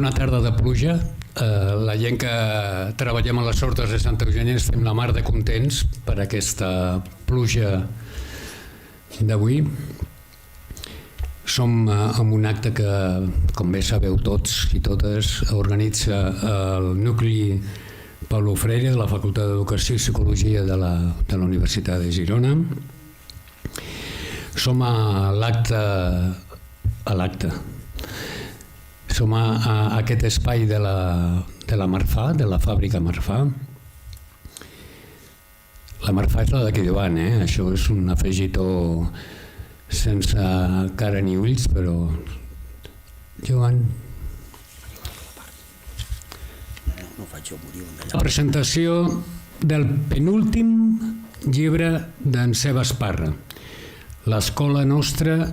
Una tarda de pluja. La gent que treballem a les Hortes de Santa Eugènia estem la mar de contents per aquesta pluja d'avui. Som en un acte que, com bé sabeu tots i totes, organitza el nucli Paulo Freire de la Facultat d'Educació i Psicologia de la Universitat de Girona. Som a l'acte. Som a aquest espai de la Marfà, de la fàbrica Marfà. La Marfà és la d'aquí davant, això és un afegitó sense cara ni ulls, però... Joan... La presentació del penúltim llibre d'en Sebas Parra, l'escola nostra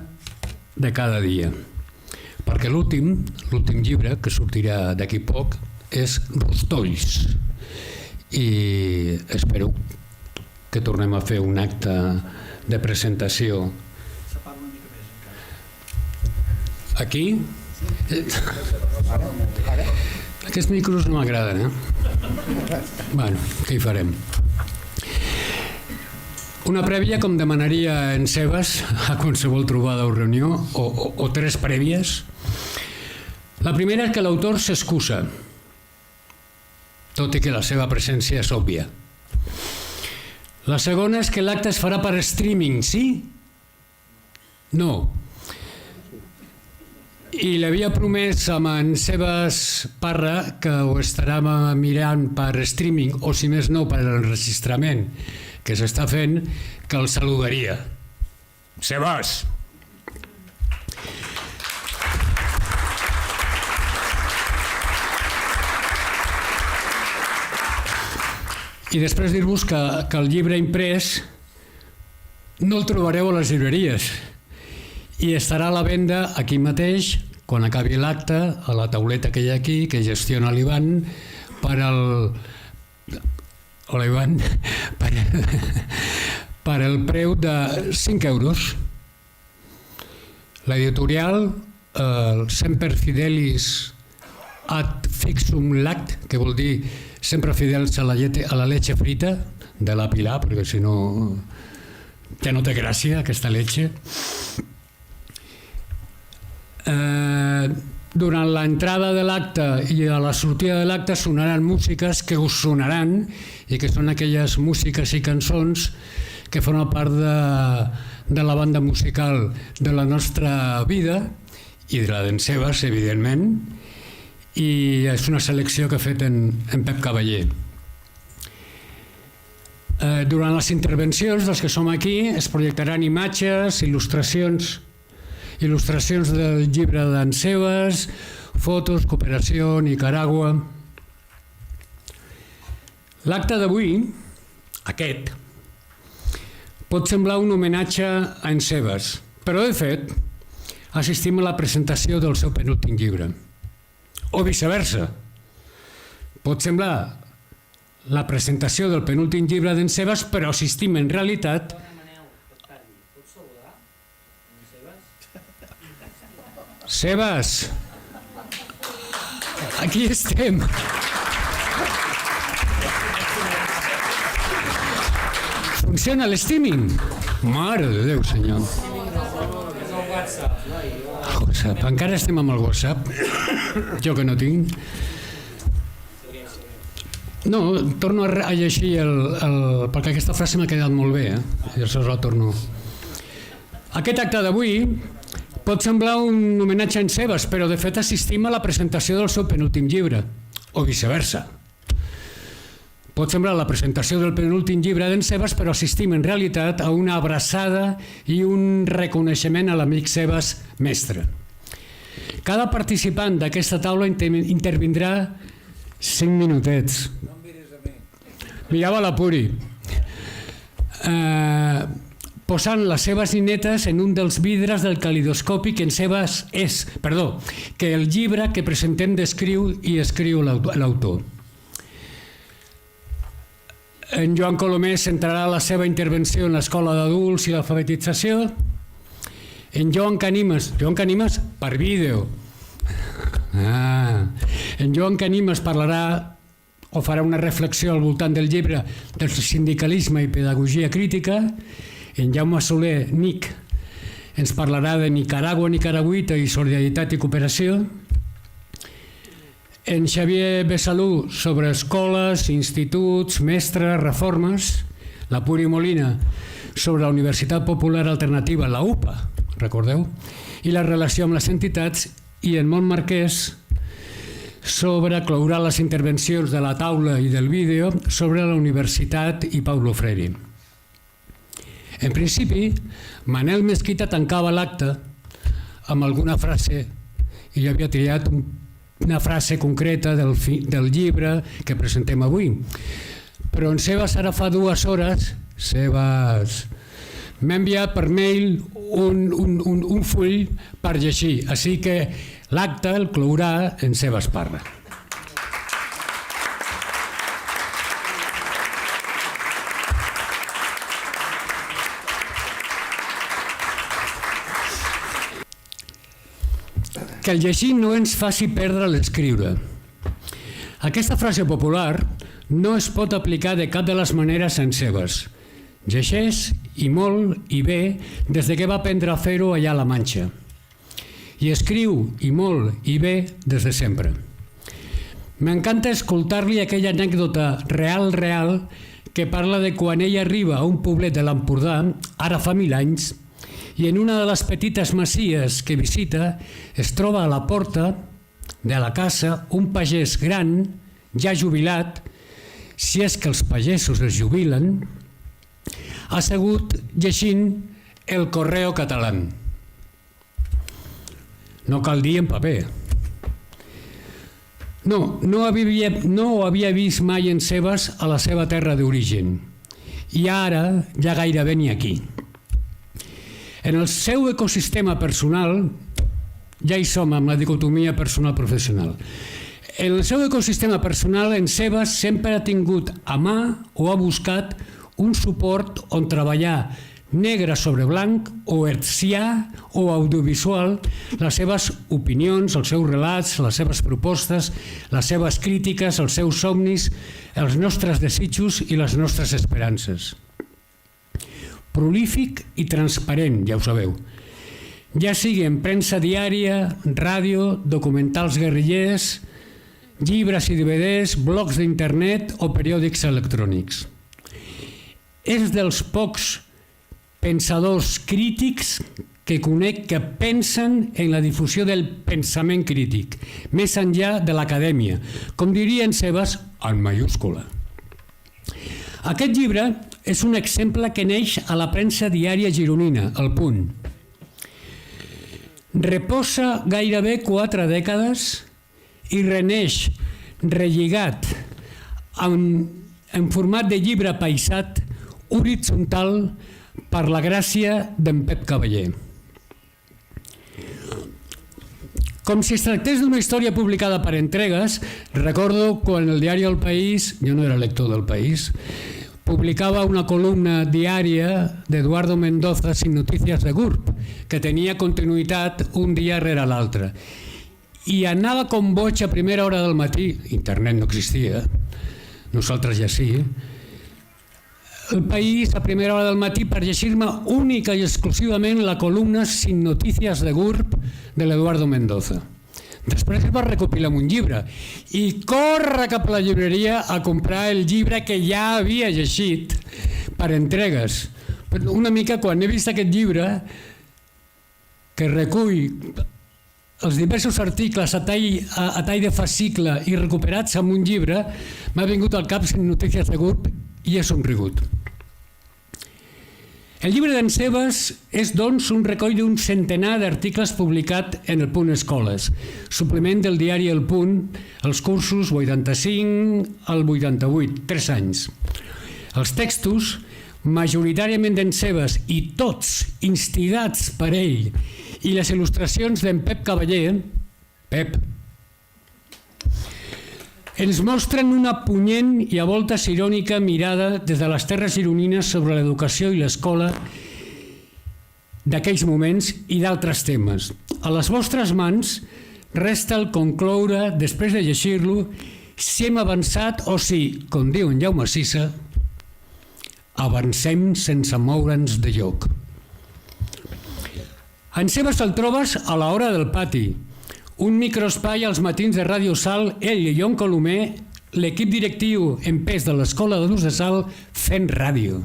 de cada dia. Perquè l'últim llibre, que sortirà d'aquí poc, és Rostolls. I espero que tornem a fer un acte de presentació. Aquí? Aquests micros no m'agraden, Bueno, què hi farem? Una prèvia, com demanaria en Sebas a qualsevol trobada o reunió, o tres prèvies. La primera és que l'autor s'excusa, tot i que la seva presència és òbvia. La segona és que l'acte es farà per streaming, sí? No. I l'havia promès amb en Sebas Parra que ho estarà mirant per streaming, o si més no per l'enregistrament que s'està fent, que el saludaria. Sebas! I després dir-vos que el llibre imprès no el trobareu a les llibreries i estarà a la venda aquí mateix, quan acabi l'acte, a la tauleta que hi ha aquí, que gestiona l'Ivan, per el preu de 5 euros. L'editorial, Semper Fidelis ad fixum lact, que vol dir sempre fidels a la leche frita de la Pilar, perquè si no ja no té gràcia aquesta leche. Durant l'entrada de l'acte i a la sortida de l'acte sonaran músiques que us sonaran i que són aquelles músiques i cançons que formen part de la banda musical de la nostra vida i de la d'en Sebas, evidentment, i és una selecció que ha fet en Pep Cavaller. Durant les intervencions dels que som aquí es projectaran imatges, il·lustracions del llibre d'en Sebas, fotos, cooperació, Nicaragua. L'acte d'avui, aquest, pot semblar un homenatge a en Sebas, però de fet assistim a la presentació del seu penúltim llibre. O viceversa. Pot semblar la presentació del penúltim llibre d'en Sebas, però assistim en realitat... Sebas! Aquí estem! Funciona l'streaming? Mare de Déu, senyor! WhatsApp. Encara estem amb el WhatsApp, jo que no tinc. No, torno a llegir perquè aquesta frase m'ha quedat molt bé, i això la torno. Aquest acte d'avui pot semblar un homenatge a en Sebas, però de fet assistim a la presentació del seu penúltim llibre, o viceversa. Pot semblar la presentació del penúltim llibre d'en Sebas, però assistim en realitat a una abraçada i un reconeixement a l'amic Sebas mestre. Cada participant d'aquesta taula intervindrà 5 minutets. No em miris a mi. Mirava la Puri. Posant les seves ninetes en un dels vidres del calidoscopi que el llibre que presentem descriu i escriu l'autor. En Joan Colomé centrarà la seva intervenció en l'escola d'adults i l'alfabetització. En Joan Canimes per vídeo, En Joan Canim es parlarà o farà una reflexió al voltant del llibre del sindicalisme i pedagogia crítica. En Jaume Soler, Nic, ens parlarà de Nicaragua, nicaragüita i solidaritat i cooperació. En Xavier Besalú sobre escoles, instituts, mestres, reformes. La Puri Molina sobre la Universitat Popular Alternativa, la UPA, recordeu? I la relació amb les entitats. I en Mont Marquès sobre clourar les intervencions de la taula i del vídeo sobre la universitat i Paulo Freire. En principi, Manel Mesquita tancava l'acte amb alguna frase i jo havia triat una frase concreta del llibre que presentem avui. Però en Sebas ara fa 2 hores, m'ha enviat per mail un full per llegir, així que l'acte el clourà en Sebas Parra. Que el llegir no ens faci perdre l'escriure. Aquesta frase popular no es pot aplicar de cap de les maneres en Sebas. Llegeix i molt i bé des que va aprendre a fer-ho allà a la Manxa. I escriu i molt i bé des de sempre. M'encanta escoltar-li aquella anècdota real que parla de quan ell arriba a un poblet de l'Empordà, ara fa 1000 anys, i en una de les petites masies que visita es troba a la porta de la casa un pagès gran, ja jubilat, si és que els pagesos es jubilen, assegut llegint el Correo Català. No cal dir en paper. No havia vist mai en Sebas a la seva terra d'origen. I ara ja gairebé ni aquí. En el seu ecosistema personal, ja hi som amb la dicotomia personal-professional, en el seu ecosistema personal en Sebas sempre ha tingut a mà o ha buscat un suport on treballar negre sobre blanc o hertzià o audiovisual les seves opinions, els seus relats, les seves propostes, les seves crítiques, els seus somnis, els nostres desitjos i les nostres esperances. Prolífic i transparent, ja ho sabeu. Ja sigui en premsa diària, ràdio, documentals guerrillers, llibres i DVDs, blogs d'internet o periòdics electrònics. És dels pocs pensadors crítics que conec que pensen en la difusió del pensament crític, més enllà de l'acadèmia, com diria en Sebas, en mayúscula. Aquest llibre és un exemple que neix a la premsa diària gironina, El Punt. Reposa gairebé 4 dècades i reneix relligat en format de llibre paisat horitzontal per la gràcia d'en Pep Cavaller. Com si es tractés d'una història publicada per entregues, recordo quan el diari El País, jo no era lector del País, publicava una columna diària d'Eduardo Mendoza sin noticias de GURB, que tenia continuïtat un dia rere l'altre. I anava com boig a primera hora del matí, internet no existia, nosaltres ja sí, El País a primera hora del matí per llegir-me única i exclusivament la columna Sin noticias de GURB de l'Eduardo Mendoza. Després es va recopilar un llibre i corre cap a la llibreria a comprar el llibre que ja havia llegit per entregues. Una mica quan he vist aquest llibre que recull els diversos articles a tall de fascicle i recuperats en un llibre, m'ha vingut al cap Sin noticias de GURB i he somrigut. El llibre d'en Sebas és, doncs, un recoll d'un centenar d'articles publicat en El Punt Escoles, suplement del diari El Punt, els cursos 85 al 88, 3 anys. Els textos, majoritàriament d'en Sebas i tots instigats per ell, i les il·lustracions d'en Pep Cavaller, Pep, ens mostren una punyent i a voltes irònica mirada des de les terres gironines sobre l'educació i l'escola d'aquells moments i d'altres temes. A les vostres mans resta el concloure, després de llegir-lo, si hem avançat o si, com diu en Jaume Sisa, avancem sense moure'ns de lloc. En Sebas el trobes a l'hora del pati, un microespai als matins de Ràdio Sal, ell i Jon Colomer, l'equip directiu en pes de l'Escola d'Adults de Sal, fent ràdio.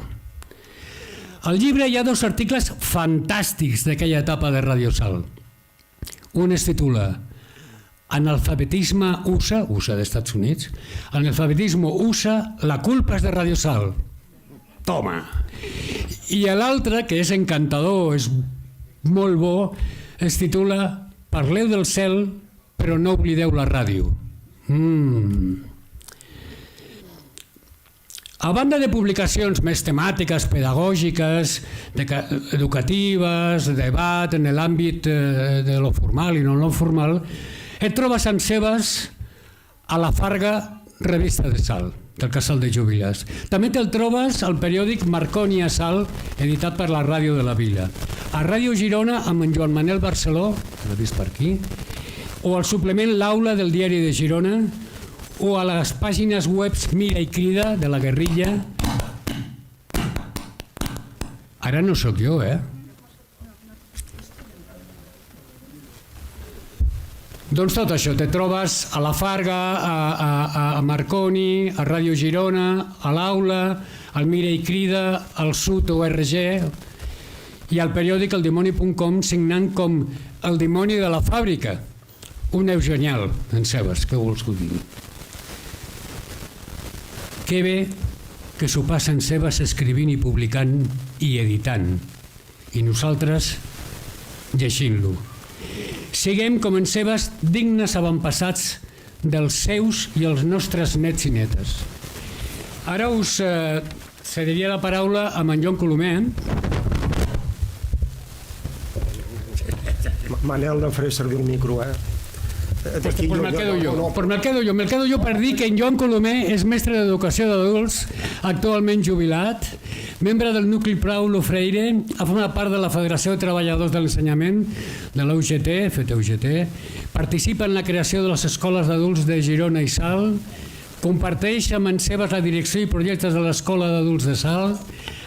Al llibre hi ha 2 articles fantàstics d'aquella etapa de Ràdio Sal. Un es titula Analfabetisme USA d'Estats Units, Analfabetisme USA, la culpa és de Ràdio Sal. Toma! I l'altre, que és encantador, és molt bo, es titula Parleu del cel, però no oblideu la ràdio. A banda de publicacions més temàtiques, pedagògiques, educatives, de debat en l'àmbit de lo formal i no lo formal, et trobes en Sebas a la Farga, revista de Sal, del Casal de Jubilats. També te'l trobes al periòdic Marconi a Sal, editat per la Ràdio de la Vila. A Ràdio Girona amb en Joan Manel Barceló, que l'he vist per aquí, o al suplement L'Aula del Diari de Girona, o a les pàgines webs Mira i Crida de la Guerrilla. Ara no sóc jo, Doncs tot això, te trobes a la Farga, a Marconi, a Ràdio Girona, a l'Aula, al Mira i Crida, al Sud ORG i al periòdic eldimoni.com, signant com El dimoni de la fàbrica. Un eugenial, en Sebas, què vols que ho digui? Que bé que s'ho passa en Sebas escrivint i publicant i editant, i nosaltres llegint-lo. Siguem, com en Sebas, dignes avantpassats dels seus i els nostres nets i netes. Ara us cediria la paraula a en Jon Colomer. Manel, no faré servir el micro, Pues me quedo yo per dir que en Jon Colomer és mestre d'educació d'adults, actualment jubilat, membre del nucli Paulo Freire, ha format part de la Federació de Treballadors de l'Ensenyament de la UGT, FTUGT, participa en la creació de les escoles d'adults de Girona i Sal, comparteix amb en Sebas la direcció i projectes de l'Escola d'Adults de Sal,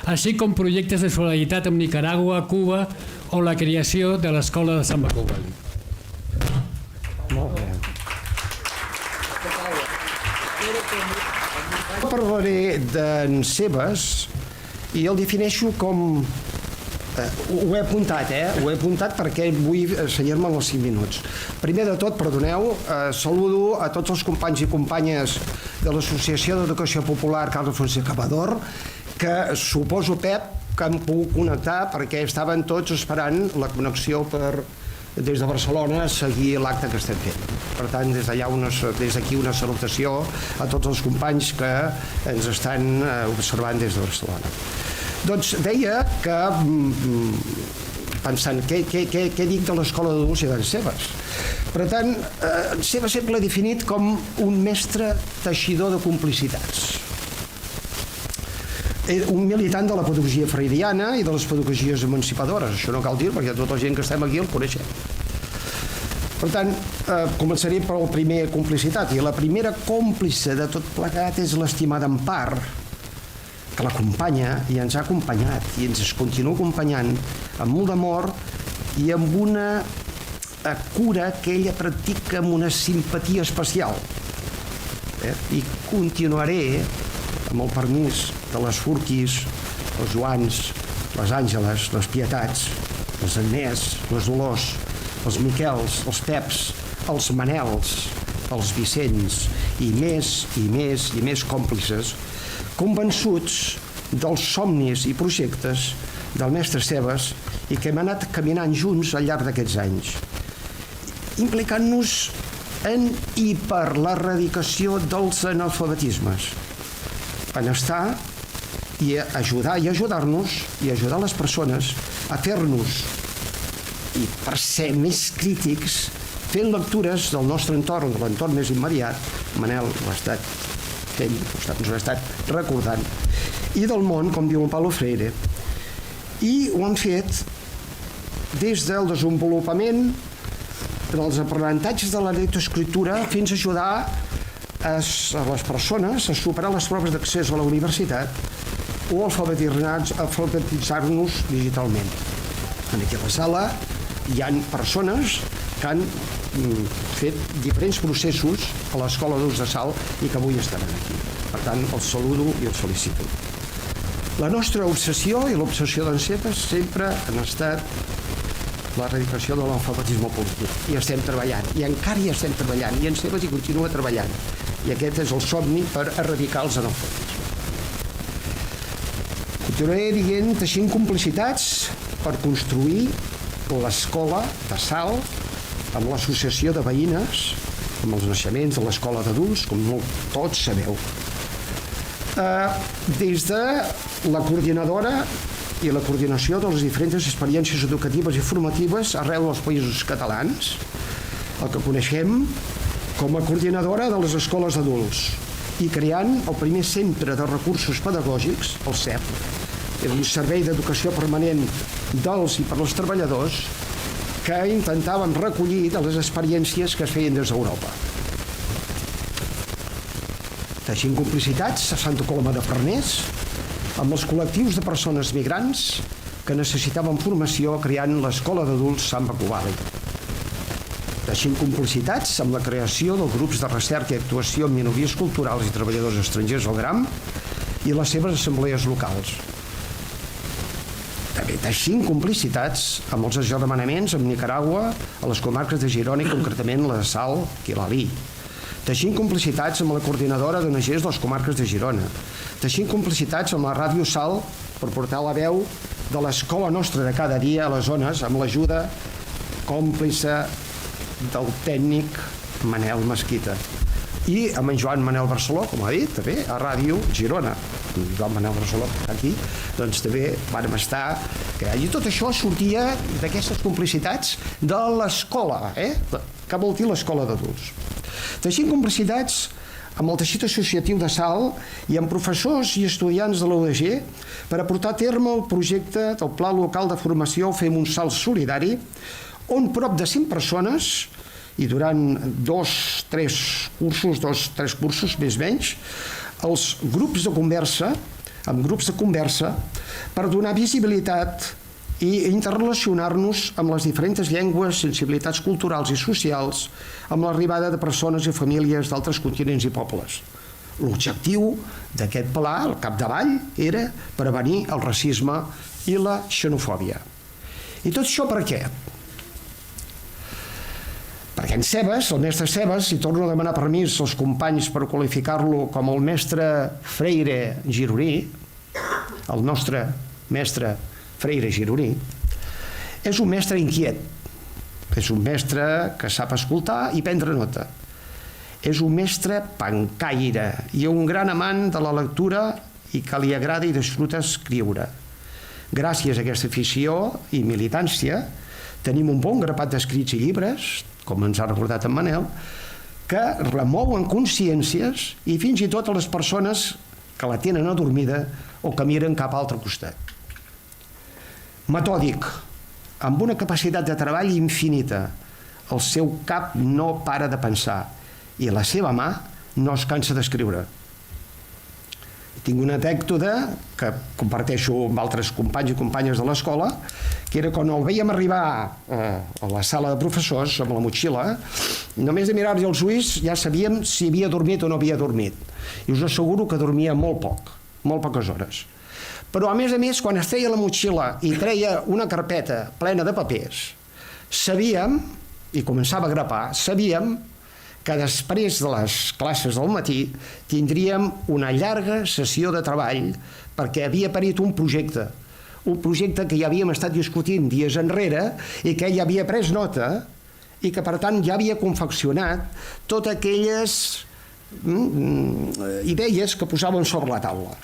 així com projectes de solidaritat amb Nicaragua, Cuba o la creació de l'Escola de Sant Bartolomeu. Molt bé. Parlaré d'en Sebas i el defineixo com... Ho he apuntat, Ho he apuntat perquè vull seguir-me en els 5 minuts. Primer de tot, perdoneu, saludo a tots els companys i companyes de l'Associació d'Educació Popular Carles Fonseca Bador, que suposo, Pep, que han pogut connectar perquè estaven tots esperant la connexió per des de Barcelona seguir l'acte que estem fent. Per tant, des d'aquí una salutació a tots els companys que ens estan observant des de Barcelona. Doncs deia que, pensant, què dic de l'Escola d'Adults i d'en Sebas? Per tant, en Sebas sempre l'ha definit com un mestre teixidor de complicitats. Un militant de la pedagogia freiriana i de les pedagogies emancipadores. Això no cal dir perquè tota la gent que estem aquí el coneixem. Per tant, començaré per la primera complicitat. I la primera còmplice de tot plegat és l'estimada Empar, que l'acompanya i ens ha acompanyat i ens continua acompanyant amb molt d'amor i amb una cura que ella practica amb una simpatia especial. I continuaré, amb el permís de les Furquis, els Joans, les Àngeles, les Pietats, les Agnès, les Dolors, els Miquels, els Peps, els Manels, els Vicents i més còmplices, convençuts dels somnis i projectes del mestre Sebas i que hem anat caminant junts al llarg d'aquests anys, implicant-nos en i per l'erradicació dels analfabetismes, en estar i ajudar i ajudar-nos i ajudar les persones a fer-nos, i per ser més crítics, fent lectures del nostre entorn, de l'entorn més immediat, Manel ho ha estat fent, ens ho ha estat recordant, i del món, com diu en Paulo Freire. I ho han fet des del desenvolupament en els aprenentatges de la lectoescriptura fins a ajudar a les persones a superar les proves d'accés a la universitat o alfabetitzar-nos digitalment. Aquí a la sala hi ha persones que han fet diferents processos a l'Escola d'Ús de Salt i que avui estan aquí. Per tant, els saludo i els felicito. La nostra obsessió i l'obsessió d'en Sebas sempre han estat l'erradicació de l'alfabetisme polític. I estem treballant, i encara hi estem treballant, i en Sebas hi continua treballant. I aquest és el somni per erradicar els analfabetisme. Continuaré dient, teixint complicitats per construir l'escola de Salt amb l'associació de veïnes, amb els naixements de l'escola d'adults, com tots sabeu. Des de la coordinadora i la coordinació de les diferents experiències educatives i formatives arreu dels països catalans, el que coneixem com a coordinadora de les escoles d'adults i creant el primer centre de recursos pedagògics, el CEP, un servei d'educació permanent dels i per als treballadors que intentàvem recollir de les experiències que es feien des d'Europa. Teixint complicitats a Santa Coloma de Farners amb els col·lectius de persones migrants que necessitaven formació creant l'escola d'adults Sant Bacovali. Teixint complicitats amb la creació dels grups de recerca i actuació en minories culturals i treballadors estrangers al GRAM i les seves assemblees locals. També teixint complicitats amb els agermanaments amb Nicaragua a les comarques de Girona i concretament la de Salt i l'Alí. Teixint complicitats amb la coordinadora d'ONGs de les comarques de Girona. Teixint complicitats amb la Ràdio Salt per portar la veu de l'escola nostra de cada dia a les zones amb l'ajuda còmplice del tècnic Manel Mesquita. I amb en Joan Manel Barceló, com ha dit, també, a Ràdio Girona. Joan Manel Barceló, aquí, doncs també vàrem estar... I tot això sortia d'aquestes complicitats de l'escola, que vol dir l'escola d'adults. Teixint complicitats amb el teixit associatiu de Salt i amb professors i estudiants de la UDG per a portar a terme el projecte del Pla Local de Formació Fem un Salt Solidari, on prop de 100 persones, i durant 2-3 cursos, més o menys, els grups de conversa, per donar visibilitat i interrelacionar-nos amb les diferents llengües, sensibilitats culturals i socials, amb l'arribada de persones i famílies d'altres continents i pobles. L'objectiu d'aquest pla, al capdavall, era prevenir el racisme i la xenofòbia. I tot això per què? Perquè en Sebas, el mestre Sebas, i torno a demanar permís als companys per qualificar-lo com el mestre Freire gironí, el nostre mestre Freire gironí, és un mestre inquiet, és un mestre que sap escoltar i prendre nota, és un mestre pencaire i un gran amant de la lectura i que li agrada i disfruta escriure. Gràcies a aquesta afició i militància tenim un bon grapat d'escrits i llibres, com ens ha recordat en Manel, que remouen consciències i fins i tot a les persones que la tenen adormida o que miren cap a altre costat. Metòdic, amb una capacitat de treball infinita. El seu cap no para de pensar i la seva mà no es cansa d'escriure. Tinc una anècdota que comparteixo amb altres companys i companyes de l'escola, que era quan el veiem arribar a la sala de professors amb la motxilla, només de mirar-li els ulls ja sabíem si havia dormit o no havia dormit. I us asseguro que dormia molt poc, molt poques hores. Però a més, quan es treia la motxilla i treia una carpeta plena de papers, sabíem, i començava a grapar, sabíem que després de les classes del matí tindríem una llarga sessió de treball perquè havia parit un projecte que ja havíem estat discutint dies enrere i que ell havia pres nota i que per tant ja havia confeccionat totes aquelles idees que posaven sobre la taula.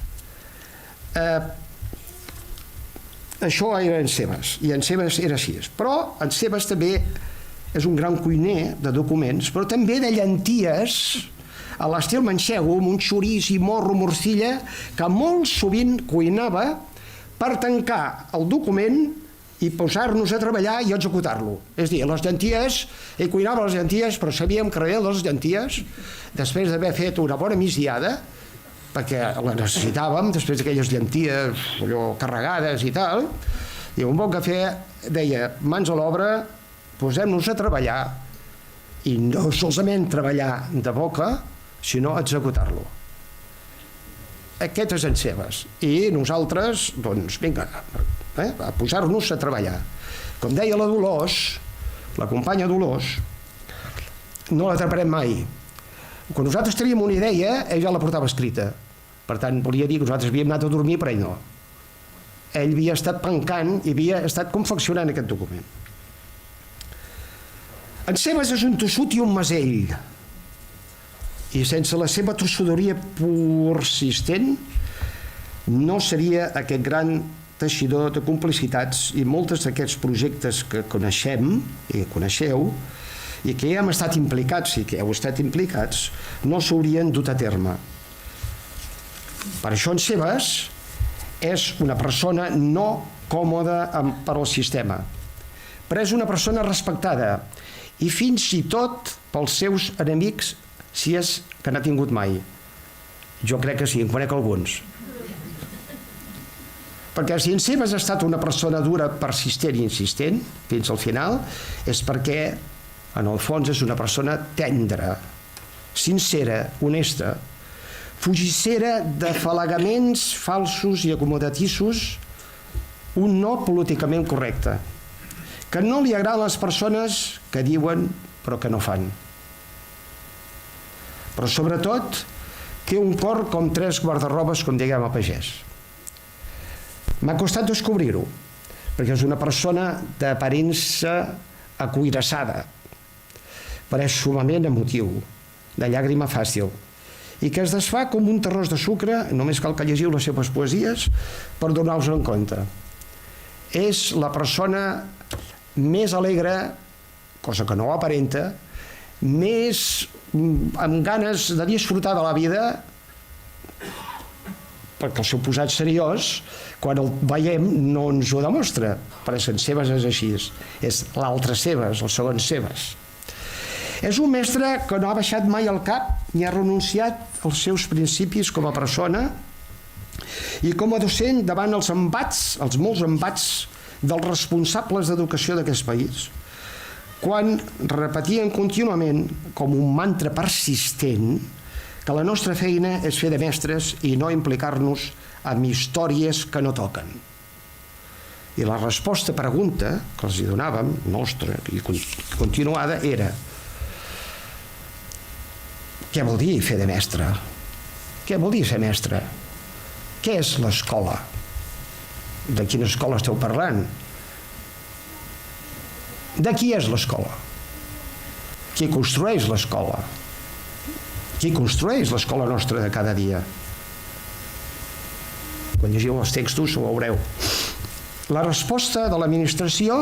Això era en Sebas, i en Sebas era així. Però en Sebas també és un gran cuiner de documents, però també de llenties a l'estil manxego, amb un xoriç i morro morcilla, que molt sovint cuinava per tancar el document i posar-nos a treballar i executar-lo. És a dir, les llenties, ell cuinava les llenties, però sabíem que darrere les llenties, després d'haver fet una bona migdiada, perquè la necessitàvem, després d'aquelles llenties allò carregades i tal, i un bon cafè deia, mans a l'obra, posem-nos a treballar, i no solament treballar de boca, sinó executar-lo. Aquest és en Sebas. I nosaltres, doncs, vinga, a posar-nos a treballar. Com deia la Dolors, la companya Dolors, no l'atraparem mai. Quan nosaltres teníem una idea, ell ja la portava escrita. Per tant, volia dir que nosaltres havíem anat a dormir, però ell no. Ell havia estat pencant i havia estat confeccionant aquest document. En Sebas és un tossut i un masell. I sense la seva tossuderia persistent no seria aquest gran teixidor de complicitats, i molts d'aquests projectes que coneixem i que coneixeu i que ja hem estat implicats i que heu estat implicats no s'haurien dut a terme. Per això en Sebas és una persona no còmoda per al sistema, però és una persona respectada i fins i tot pels seus enemics, si és que n'ha tingut mai. Jo crec que sí, en conec alguns. Perquè si en Sebas ha estat una persona dura, persistent i insistent fins al final, és perquè en el fons és una persona tendra, sincera, honesta, fugissera de falagaments falsos i acomodatissos, un no políticament correcte, que no li agraden les persones que diuen però que no fan. Però sobretot té un cor com 3 guardarrobes, com diguem a pagès. M'ha costat descobrir-ho, perquè és una persona d'aparença acuirassada, però és sumament emotiu, de llàgrima fàcil, i que es desfà com un terròs de sucre, només cal que llegiu les seves poesies per donar-vos en compte. És la persona més alegre, cosa que no ho aparenta, més amb ganes de disfrutar de la vida, perquè el seu posat seriós, quan el veiem, no ens ho demostra, perquè en Sebas és així, és l'altre Sebas, el segon Sebas. És un mestre que no ha baixat mai el cap ni ha renunciat als seus principis com a persona i com a docent davant els embats, els molts embats dels responsables d'educació d'aquest país, quan repetien contínuament, com un mantra persistent, que la nostra feina és fer de mestres i no implicar-nos en històries que no toquen. I la resposta a pregunta que els hi donàvem, nostra i continuada, era: què vol dir fer de mestre? Què vol dir ser mestre? Què és l'escola? De quina escola esteu parlant? De qui és l'escola? Qui construeix l'escola? Qui construeix l'escola nostra de cada dia? Quan llegiu els textos ho veureu. La resposta de l'administració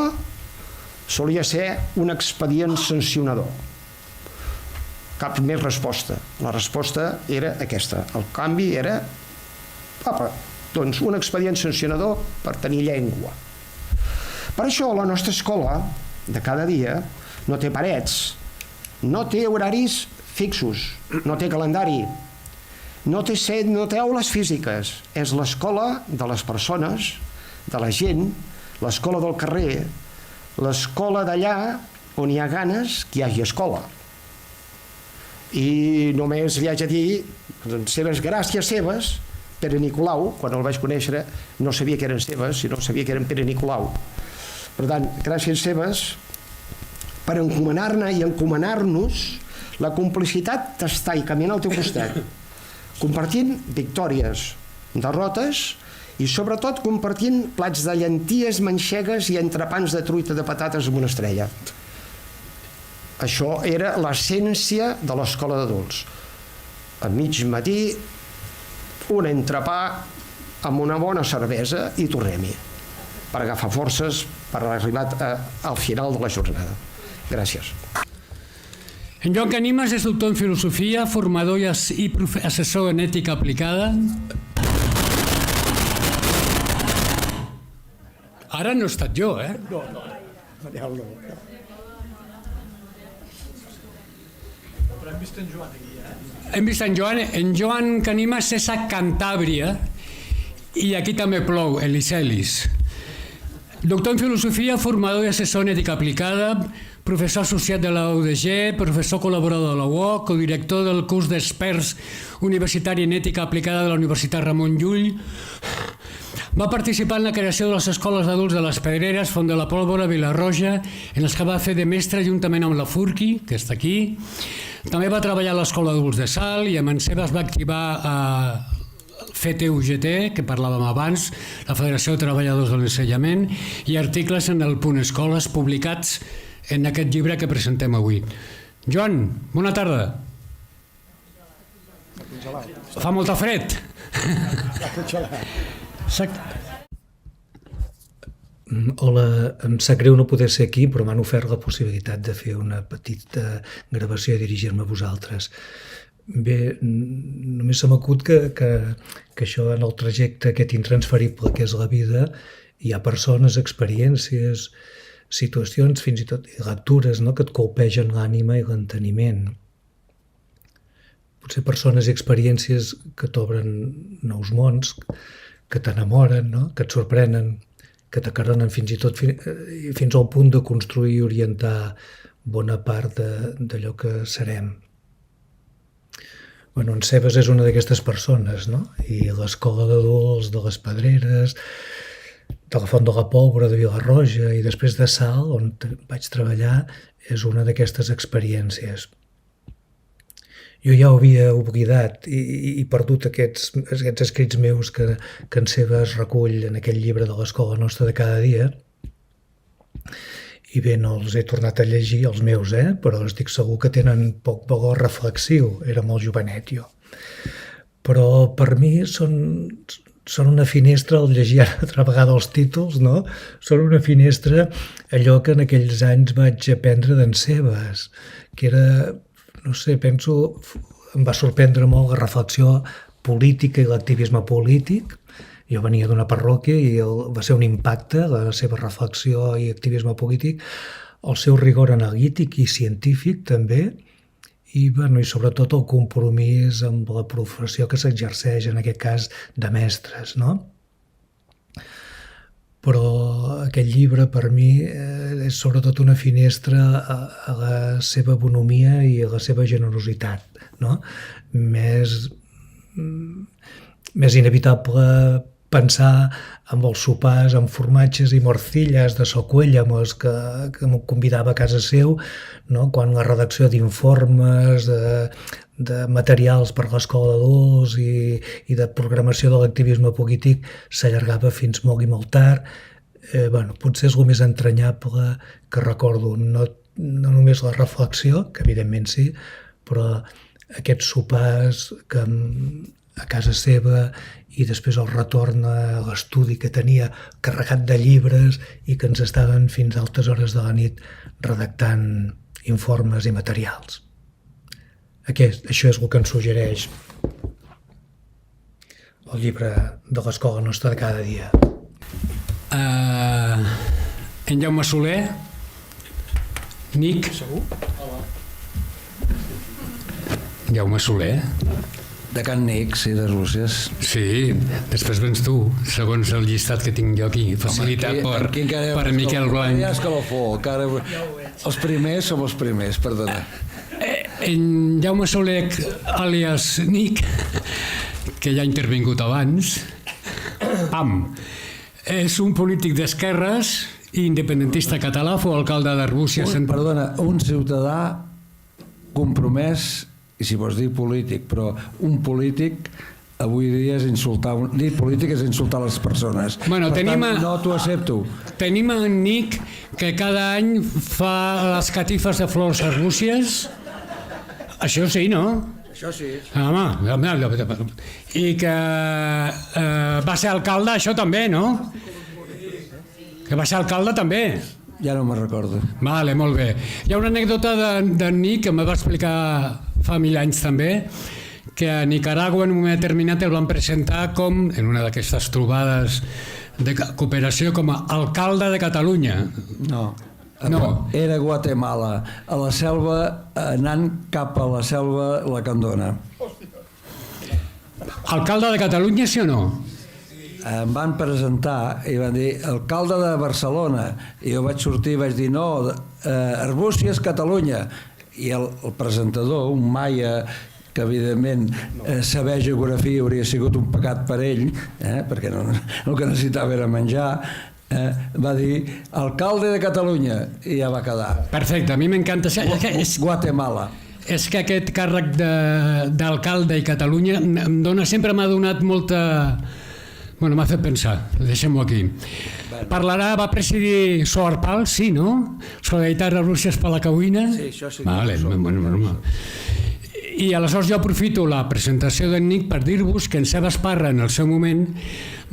solia ser un expedient sancionador. Cap més resposta. La resposta era aquesta. El canvi era, doncs, un expedient sancionador per tenir llengua. Per això la nostra escola de cada dia no té parets, no té horaris fixos, no té calendari, no té aules físiques. És l'escola de les persones, de la gent, l'escola del carrer, l'escola d'allà on hi ha ganes que hi hagi escola. I només li haig de dir, doncs, gràcies seves, Pere Nicolau, quan el vaig conèixer no sabia que eren seves, sinó sabia que eren Pere Nicolau. Per tant, gràcies seves per encomanar-ne i encomanar-nos la complicitat d'estar i caminar al teu costat, compartint victòries, derrotes i sobretot compartint plats de llenties manxegues i entrepans de truita de patates amb una estrella. Això era l'essència de l'escola d'adults. A mig matí, un entrepà amb una bona cervesa i tornem-hi, per agafar forces per arribar al final de la jornada. Gràcies. En Joan Canimes és doctor en filosofia, formador i assessor en ètica aplicada. Ara no he estat jo, eh? No, Manel no. Però hem vist en Joan aquí, eh? Hem vist en Joan Canima César Cantàbria, i aquí també plou, Eliselis. Doctor en filosofia, formador i assessor en ètica aplicada, professor associat de la UDG, professor col·laborador de la UOC, codirector del curs d'experts universitari en ètica aplicada de la Universitat Ramon Llull. Va participar en la creació de les escoles d'adults de les Pedreres, Font de la Pólvora, Vilarroja, en les que va fer de mestre juntament amb la Furqui, que està aquí. També va treballar a l'Escola d'Adults de Salt i a Manceba es va activar a FETE-UGT, que parlàvem abans, la Federació de Treballadors de l'Ensenyament, i articles en el Punt Escoles publicats en aquest llibre que presentem avui. Joan, bona tarda. Fa molta fred. Hola, em sap greu no poder ser aquí, però m'han ofert la possibilitat de fer una petita gravació i dirigir-me a vosaltres. Bé, només se m'acut que això en el trajecte aquest intransferible que és la vida hi ha persones, experiències, situacions, fins i tot lectures, no?, que et colpegen l'ànima i l'enteniment. Potser persones i experiències que t'obren nous mons, que t'enamoren, no?, que et sorprenen, que t'acarronen fins i tot fins al punt de construir i orientar bona part d'allò que serem. Bueno, en Cebes és una d'aquestes persones, no? I l'escola d'adults de les Pedreres, de la Font de la Pólvora, de Vilarroja i després de Salt, on vaig treballar, és una d'aquestes experiències. Jo ja ho havia oblidat i perdut aquests escrits meus que en Cebes recull en aquell llibre de l'escola nostra de cada dia. I bé, no els he tornat a llegir, els meus, però estic segur que tenen poc valor reflexiu. Era molt jovenet, jo. Però per mi són una finestra, al llegir altra vegada els títols, no? Són una finestra allò que en aquells anys vaig aprendre d'en Cebes, que era, no sé, penso, em va sorprendre molt la reflexió política i l'activisme polític. Jo venia d'una parròquia i va ser un impacte, la seva reflexió i activisme polític, el seu rigor analític i científic també, i sobretot el compromís amb la professió que s'exerceix, en aquest cas, de mestres, no? Però aquest llibre per mi és sobretot una finestra a la seva bonomia i a la seva generositat, no? Més inevitable pensar en els sopars amb formatges i morcilles de Socuella, que m'ho convidava a casa seu, no? Quan la redacció d'informes, de materials per l'escola d'adults i de programació de l'activisme polític s'allargava fins molt i molt tard. Potser és el més entranyable que recordo, no només la reflexió, que evidentment sí, però aquests sopars que a casa seva i després el retorn a l'estudi que tenia carregat de llibres i que ens estaven fins a altes hores de la nit redactant informes i materials. Això és el que ens suggereix el llibre de l'escola nostra de cada dia. En Jaume Soler, Nic. Segur? Hola. Jaume Soler. De Can Nix i de Rússies. Sí, després vens tu, segons el llistat que tinc jo aquí, facilitat per Miquel Blanc. Ja escalafó, els primers som els primers, perdona. En Jaume Soler, àlies Nic, que ja ha intervingut abans, és un polític d'esquerres i independentista català, fou alcalde d'Arbúcies. Perdona, un ciutadà compromès, i si vols dir polític, però un polític avui dia és insultar, dir polític és insultar les persones. Per tant, no t'ho accepto. Tenim en Nic, que cada any fa les catifes de flors Arbúcies. Això sí, no? Això sí. I que va ser alcalde, això també, no? Que va ser alcalde també. Ja no me'n recordo. Vale, molt bé. Hi ha una anècdota d'en Nic que me va explicar fa 1000 anys també, que a Nicaragua en un moment determinat el van presentar com, en una d'aquestes trobades de cooperació com a alcalde de Catalunya. No. No. Era Guatemala, a la selva, anant cap a la selva Lacandona. Alcalde de Catalunya, sí o no? Em van presentar i van dir alcalde de Barcelona, i jo vaig sortir i vaig dir no, Arbúcies, Catalunya, i el presentador, un maia que evidentment saber geografia hauria sigut un pecat per ell, perquè el que necessitava era menjar, va dir alcalde de Catalunya, i ja va quedar. Perfecte, a mi m'encanta. Guatemala. És que aquest càrrec d'alcalde i Catalunya sempre m'ha donat molta... Bueno, m'ha fet pensar, deixem-ho aquí. Parlarà, va presidir Soarpal, sí, no? Solidaritat Arbúcies per la Cauïna? Sí, això sí. Vale, bueno. I aleshores jo aprofito la presentació d'en Nick per dir-vos que en Seba Esparra, en el seu moment,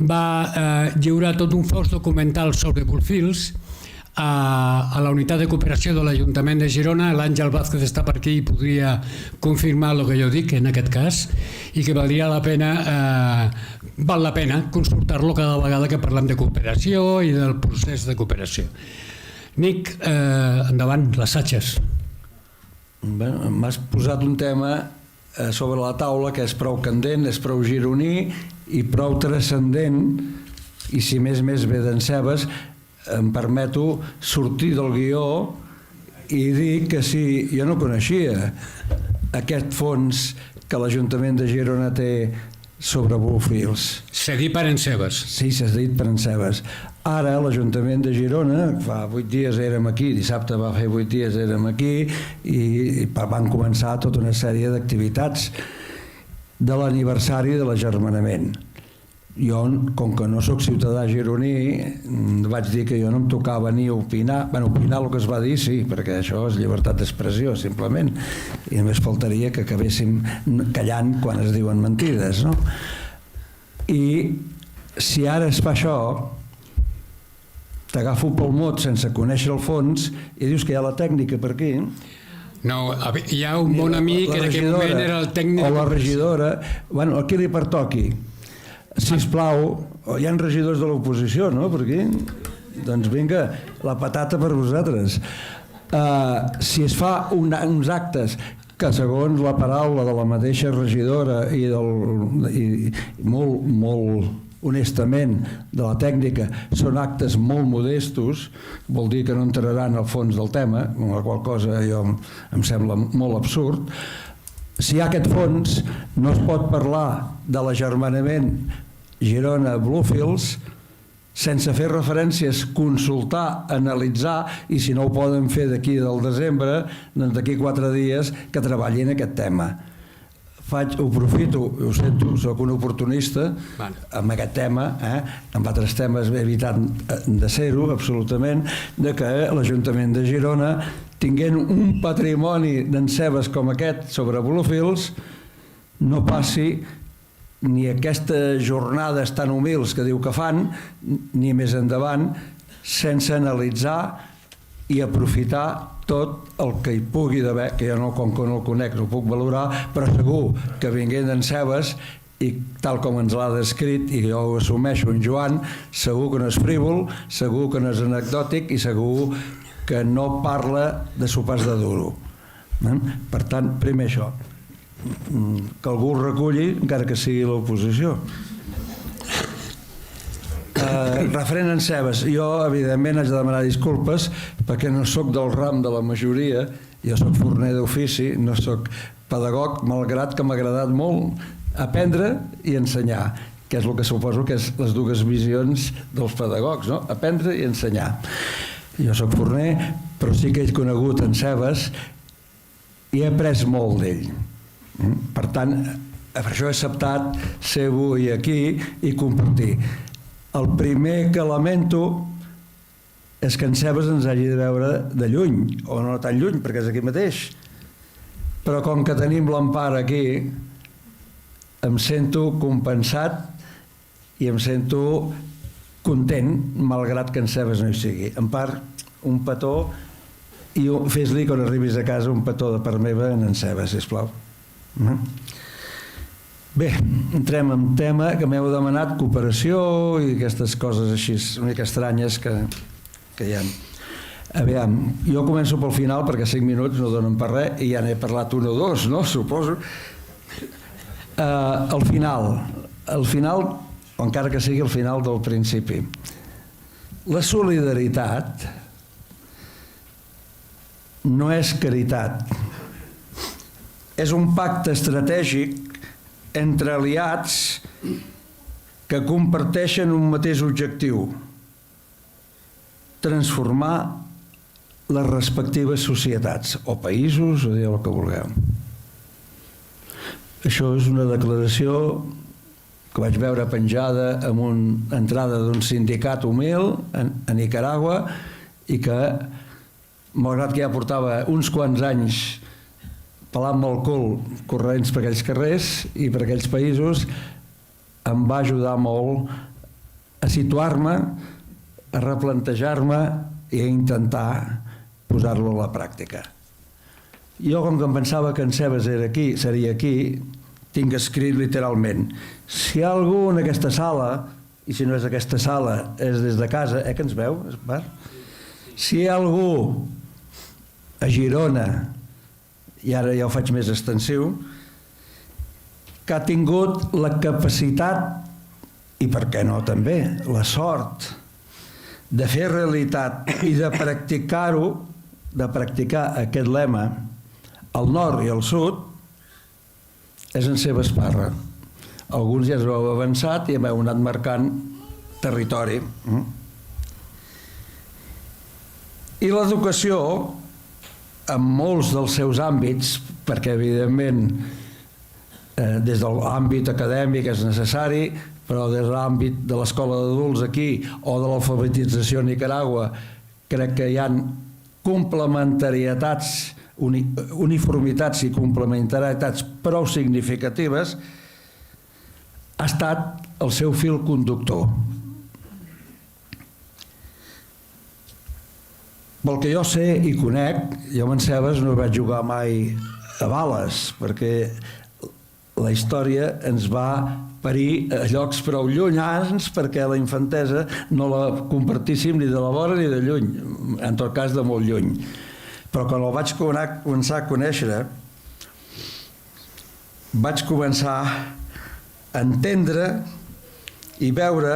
va lliurar tot un fons documental sobre Bullfields a la unitat de cooperació de l'Ajuntament de Girona. L'Àngel Vázquez està per aquí i podria confirmar el que jo dic en aquest cas, i que val la pena consultar-lo cada vegada que parlem de cooperació i del procés de cooperació. Nick, endavant, les satges. M'has posat un tema sobre la taula que és prou candent, és prou gironí i prou transcendent, i si més ve d'en Sebes, em permeto sortir del guió i dir que si jo no coneixia aquest fons que l'Ajuntament de Girona té sobre Bullfields. Cedit per en Sebes. Sí, s'ha dit per en Sebes. Ara l'Ajuntament de Girona, fa 8 dies érem aquí, dissabte va fer 8 dies érem aquí, i van començar tota una sèrie d'activitats de l'aniversari de l'agermanament. Jo, com que no sóc ciutadà gironí, vaig dir que jo no em tocava ni opinar. Opinar el que es va dir, sí, perquè això és llibertat d'expressió, simplement. I només faltaria que acabéssim callant quan es diuen mentides, no? I si ara es fa això, t'agafo pel mot sense conèixer el fons i dius que hi ha la tècnica per aquí. No, hi ha un bon amic que en aquell moment era el tècnic. O la regidora, a qui li pertoqui. Sisplau, hi ha regidors de l'oposició, no, per aquí? Doncs vinga, la patata per vosaltres. Si es fa uns actes que segons la paraula de la mateixa regidora i molt honestament de la tècnica són actes molt modestos, vol dir que no entraran al fons del tema, amb la qual cosa jo em sembla molt absurd. Si hi ha aquest fons, no es pot parlar de l'agermanament Girona-Bluefields sense fer referències, consultar, analitzar, i si no ho poden fer d'aquí del desembre, doncs d'aquí 4 dies que treballin aquest tema. Ho aprofito, ho sento, soc un oportunista amb aquest tema, amb altres temes he evitat de ser-ho, absolutament, de que l'Ajuntament de Girona, tinguent un patrimoni d'en Sebes com aquest sobre Bluefields, no passi ni aquestes jornades tan humils que diu que fan, ni més endavant, sense analitzar i aprofitar tot el que hi pugui d'haver, que jo com que no el conec no ho puc valorar, però segur que vinguent d'en Sebes, i tal com ens l'ha descrit, i jo ho assumeixo en Joan, segur que no és frívol, segur que no és anecdòtic i segur que no parla de sopars de duro. Per tant, primer això, que algú el reculli, encara que sigui l'oposició. Referent en Sebes, jo evidentment haig de demanar disculpes perquè no sóc del ram de la majoria, jo sóc forner d'ofici, no sóc pedagog, malgrat que m'ha agradat molt aprendre i ensenyar, que és el que suposo que és les dues visions dels pedagogs, no? Aprendre i ensenyar. Jo sóc forner, però sí que he conegut en Sebes i he après molt d'ell. Per tant, per això he acceptat ser avui aquí i compartir. El primer que lamento és que en Sebes ens hagi de veure de lluny, o no tan lluny, perquè és aquí mateix. Però com que tenim l'Empara aquí, em sento compensat i em sento content, malgrat que en Sebes no hi sigui. Empar, un petó, i fes-li quan arribis a casa un petó de part meva en Sebes, sisplau. Bé, entrem en tema que m'heu demanat cooperació i aquestes coses així una mica estranyes que hi ha. Aviam, jo començo pel final perquè 5 minuts no donen per res i ja n'he parlat un o dos, no? Suposo. El final, o encara que sigui el final del principi. La solidaritat no és caritat. És un pacte estratègic entre aliats que comparteixen un mateix objectiu: transformar les respectives societats, o països, o digueu el que vulgueu. Això és una declaració que vaig veure penjada en una entrada d'un sindicat humil a Nicaragua i que, malgrat que ja portava uns quants anys pelant-me el cul corrents per aquells carrers i per aquells països, em va ajudar molt a situar-me, a replantejar-me i a intentar posar-lo a la pràctica. Jo, com que em pensava que en Sebas seria aquí, tinc escrit literalment: si hi ha algú en aquesta sala, i si no és aquesta sala, és des de casa, que ens veu? Si hi ha algú a Girona, i ara ja ho faig més extensiu, que ha tingut la capacitat, i per què no també, la sort, de fer realitat i de practicar-ho, de practicar aquest lema al nord i al sud, és en Sebas Parra. Alguns ja ens ho heu avançat i hem anat marcant territori. I l'educació, en molts dels seus àmbits, perquè evidentment des de l'àmbit acadèmic és necessari, però des de l'àmbit de l'escola d'adults aquí o de l'alfabetització a Nicaragua, crec que hi ha complementarietats, uniformitats i complementarietats prou significatives, ha estat el seu fil conductor. Pel que jo sé i conec, jo amb en Sebas no vaig jugar mai a bales, perquè la història ens va parir a llocs prou llunyans perquè la infantesa no la compartíssim ni de la vora ni de lluny, en tot cas de molt lluny. Però quan el vaig començar a conèixer, vaig començar a entendre i veure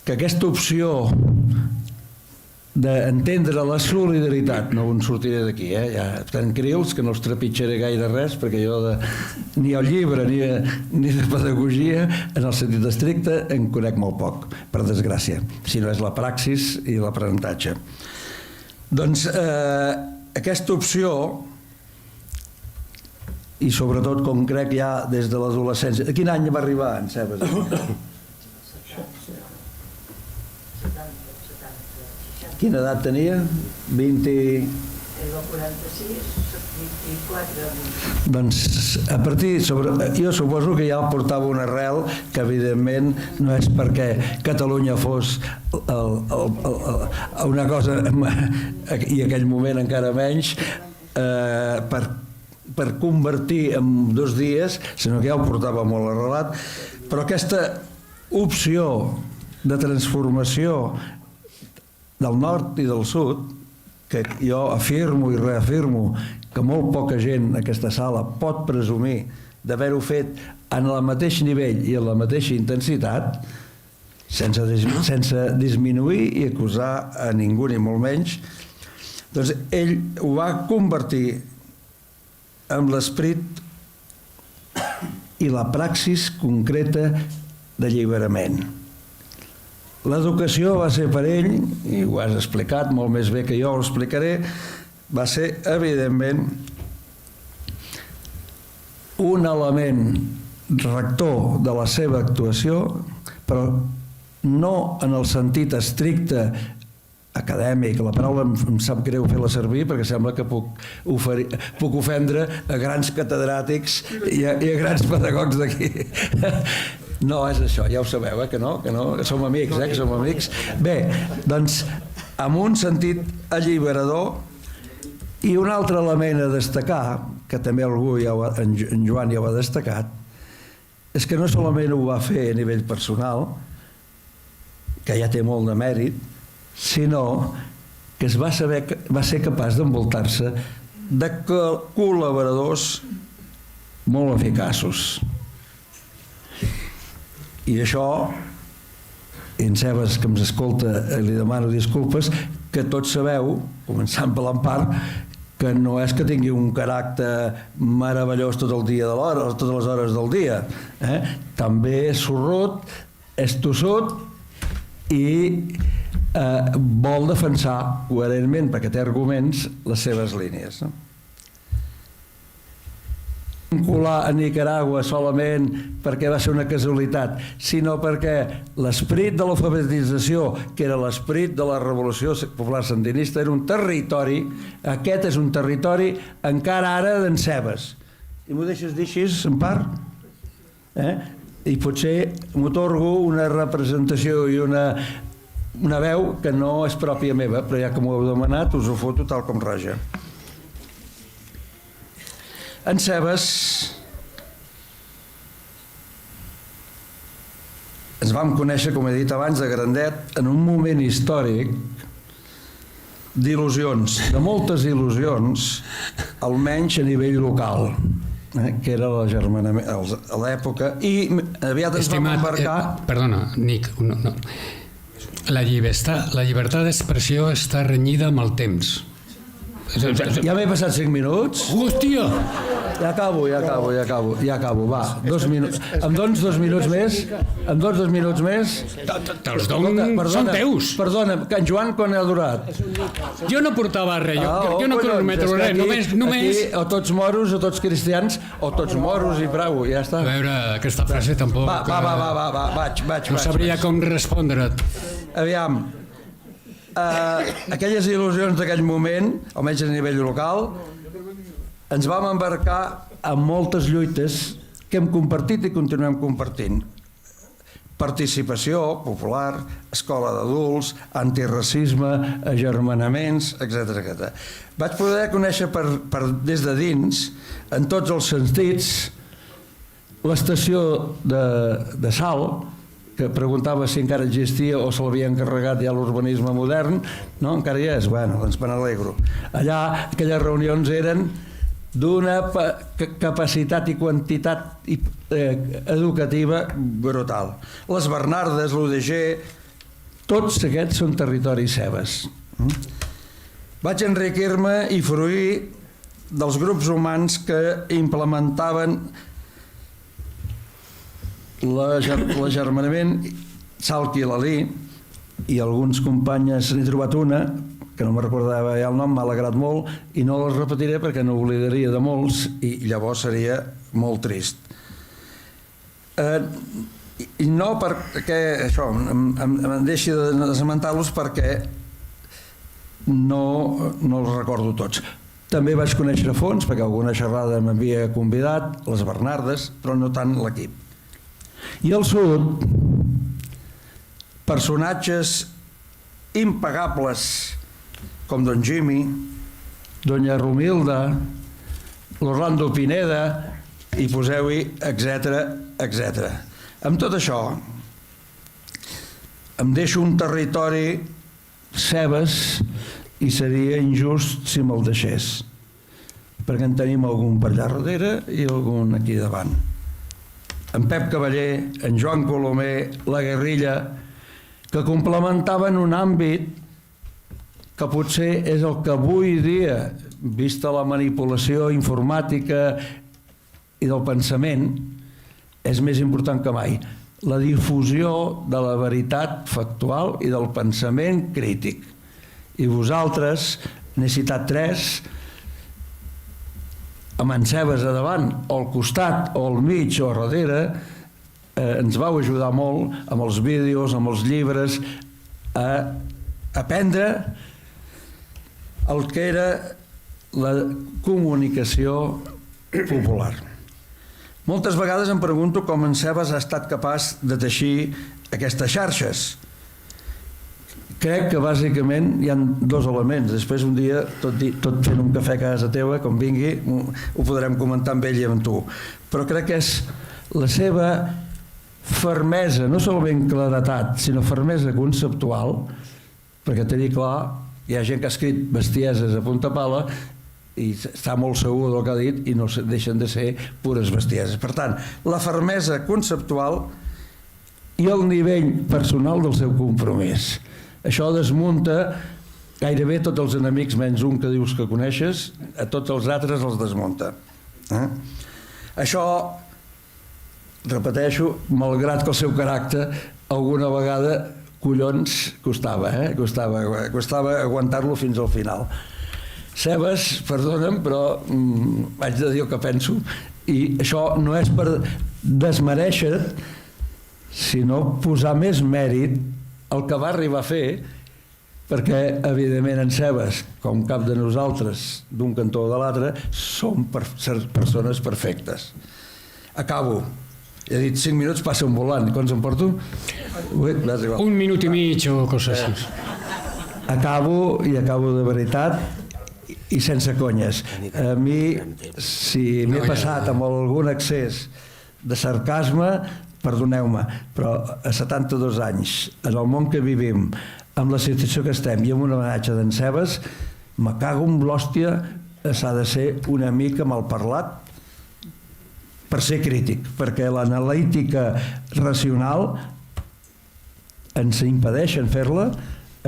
que aquesta opció d'entendre la solidaritat, no en sortiré d'aquí, ja tranquils, que no els trepitjaré gaire res, perquè jo ni el llibre ni de pedagogia, en el sentit estricte, en conec molt poc, per desgràcia, si no és la praxis i l'aprenentatge. Doncs aquesta opció, i sobretot com crec ja des de l'adolescència, a quin any va arribar en Sebas? Quina edat tenia? 20... El 46, 24... Doncs a partir... Jo suposo que ja portava una arrel que evidentment no és perquè Catalunya fos una cosa, i en aquell moment encara menys, per convertir en 2 dies, sinó que ja ho portava molt arrelat, però aquesta opció de transformació del nord i del sud, que jo afirmo i reafirmo que molt poca gent en aquesta sala pot presumir d'haver-ho fet en el mateix nivell i en la mateixa intensitat, sense disminuir i acusar a ningú ni molt menys, doncs ell ho va convertir en l'esperit i la praxis concreta d'alliberament. L'educació va ser per ell, i ho has explicat molt més bé que jo ho explicaré, va ser, evidentment, un element rector de la seva actuació, però no en el sentit estricte acadèmic. La paraula em sap greu fer-la servir perquè sembla que puc ofendre a grans catedràtics i a grans pedagogs d'aquí. No és això, ja ho sabeu, que no, que som amics, que som amics. Bé, doncs, amb un sentit alliberador, i un altre element a destacar, que també algú, en Joan ja ho ha destacat, és que no solament ho va fer a nivell personal, que ja té molt de mèrit, sinó que va ser capaç d'envoltar-se de col·laboradors molt eficaços. I això, i en Sebas, que ens escolta, li demano disculpes, que tots sabeu, començant per l'Empar, que no és que tingui un caràcter meravellós tot el dia de l'hora, totes les hores del dia. També és sorrut, és tossut i vol defensar coherentment, perquè té arguments, les seves línies. Vincular a Nicaragua solament perquè va ser una casualitat, sinó perquè l'esperit de l'alfabetització, que era l'esperit de la Revolució Popular Sandinista, era un territori, aquest és un territori encara ara d'en Sebas. I m'ho deixes dir així, en part? I potser m'atorgo una representació i una veu que no és pròpia meva, però ja que m'ho heu demanat us ho foto tal com raja. En Sebas ens vam conèixer, com he dit abans, de grandet, en un moment històric d'il·lusions, de moltes il·lusions, almenys a nivell local, que era l'agermanament a l'època, i aviat ens vam embarcar... Perdona, Nic, no. La llibertat d'expressió està renyida amb el temps. Ja m'he passat 5 minuts. Hòstia! Ja acabo, va. 2 minuts. Em dones 2 minuts més? Em dones 2 minuts més? Te'ls dono, són teus. Perdona, que en Joan quan ha durat? Jo no portava res, jo no cronometro res, només... Aquí, o tots moros, o tots cristians, o tots moros i prou, ja està. A veure, aquesta frase tampoc... Va, vaig. No sabria com respondre't. Aviam, aquelles il·lusions d'aquell moment, almenys a nivell local, ens vam embarcar en moltes lluites que hem compartit i continuem compartint. Participació popular, escola d'adults, antiracisme, agermanaments, etc. Vaig poder conèixer des de dins, en tots els sentits, l'estació de Salt, que preguntava si encara existia o se l'havia encarregat ja l'urbanisme modern. No, encara hi és? Bueno, doncs me n'alegro. Allà aquelles reunions eren d'una capacitat i quantitat educativa brutal. Les Bernardes, l'UDG, tots aquests són territoris Sebas. Vaig enriquir-me i fruir dels grups humans que implementaven l'agermanament, Salki i l'Alí, i alguns companyes, n'he trobat una, que no me recordava ja el nom, m'ha alegrat molt, i no les repetiré perquè no oblidaria de molts, i llavors seria molt trist. I no perquè, això, em deixi d'esmentar-los perquè no els recordo tots. També vaig conèixer a fons, perquè alguna xerrada m'havia convidat, les Bernardes, però no tant l'equip. I al sud, personatges impagables com Don Jimmy, Doña Romilda, l'Orlando Pineda, i poseu-hi, etc. Amb tot això, em deixo un territori Sebas i seria injust si me'l deixés, perquè en tenim algun per allà darrere i algun aquí davant. En Pep Cavaller, en Joan Colomer, la Guerrilla, que complementaven un àmbit que potser és el que avui dia, vista la manipulació informàtica i del pensament, és més important que mai. La difusió de la veritat factual i del pensament crític. I vosaltres, n'he citat 3, amb en Sebas a davant, o al costat, o al mig, o a darrere, ens vau ajudar molt amb els vídeos, amb els llibres, a aprendre el que era la comunicació popular. Moltes vegades em pregunto com en Sebas ha estat capaç de teixir aquestes xarxes. Crec que bàsicament hi ha 2 elements. Després un dia, tot fent un cafè a casa teva, com vingui, ho podrem comentar amb ell i amb tu. Però crec que és la seva fermesa, no solament claretat, sinó fermesa conceptual, perquè tenir clar, hi ha gent que ha escrit bestieses a punta pala i està molt segur del que ha dit i no deixen de ser pures bestieses. Per tant, la fermesa conceptual i el nivell personal del seu compromís. Això desmunta gairebé tots els enemics, menys un que dius que coneixes, a tots els altres els desmunta. Això, repeteixo, malgrat que el seu caràcter alguna vegada, collons, costava aguantar-lo fins al final. Sebas, perdona'm, però haig de dir el que penso, i això no és per desmereixer, sinó posar més mèrit el que va arribar a fer, perquè, evidentment, en Sebas, com cap de nosaltres, d'un cantó o de l'altre, som persones perfectes. Acabo. He dit 5 minuts, passa un volant. Quants em porto? 1 minut i mig o coses així. Acabo, i acabo de veritat, i sense conyes. A mi, si m'he passat amb algun excés de sarcasme, perdoneu-me, però a 72 anys, en el món que vivim, amb la situació que estem i amb un homenatge d'en Sebas, me cago en l'hòstia, s'ha de ser una mica malparlat per ser crític, perquè l'analítica racional ens impedeixen fer-la,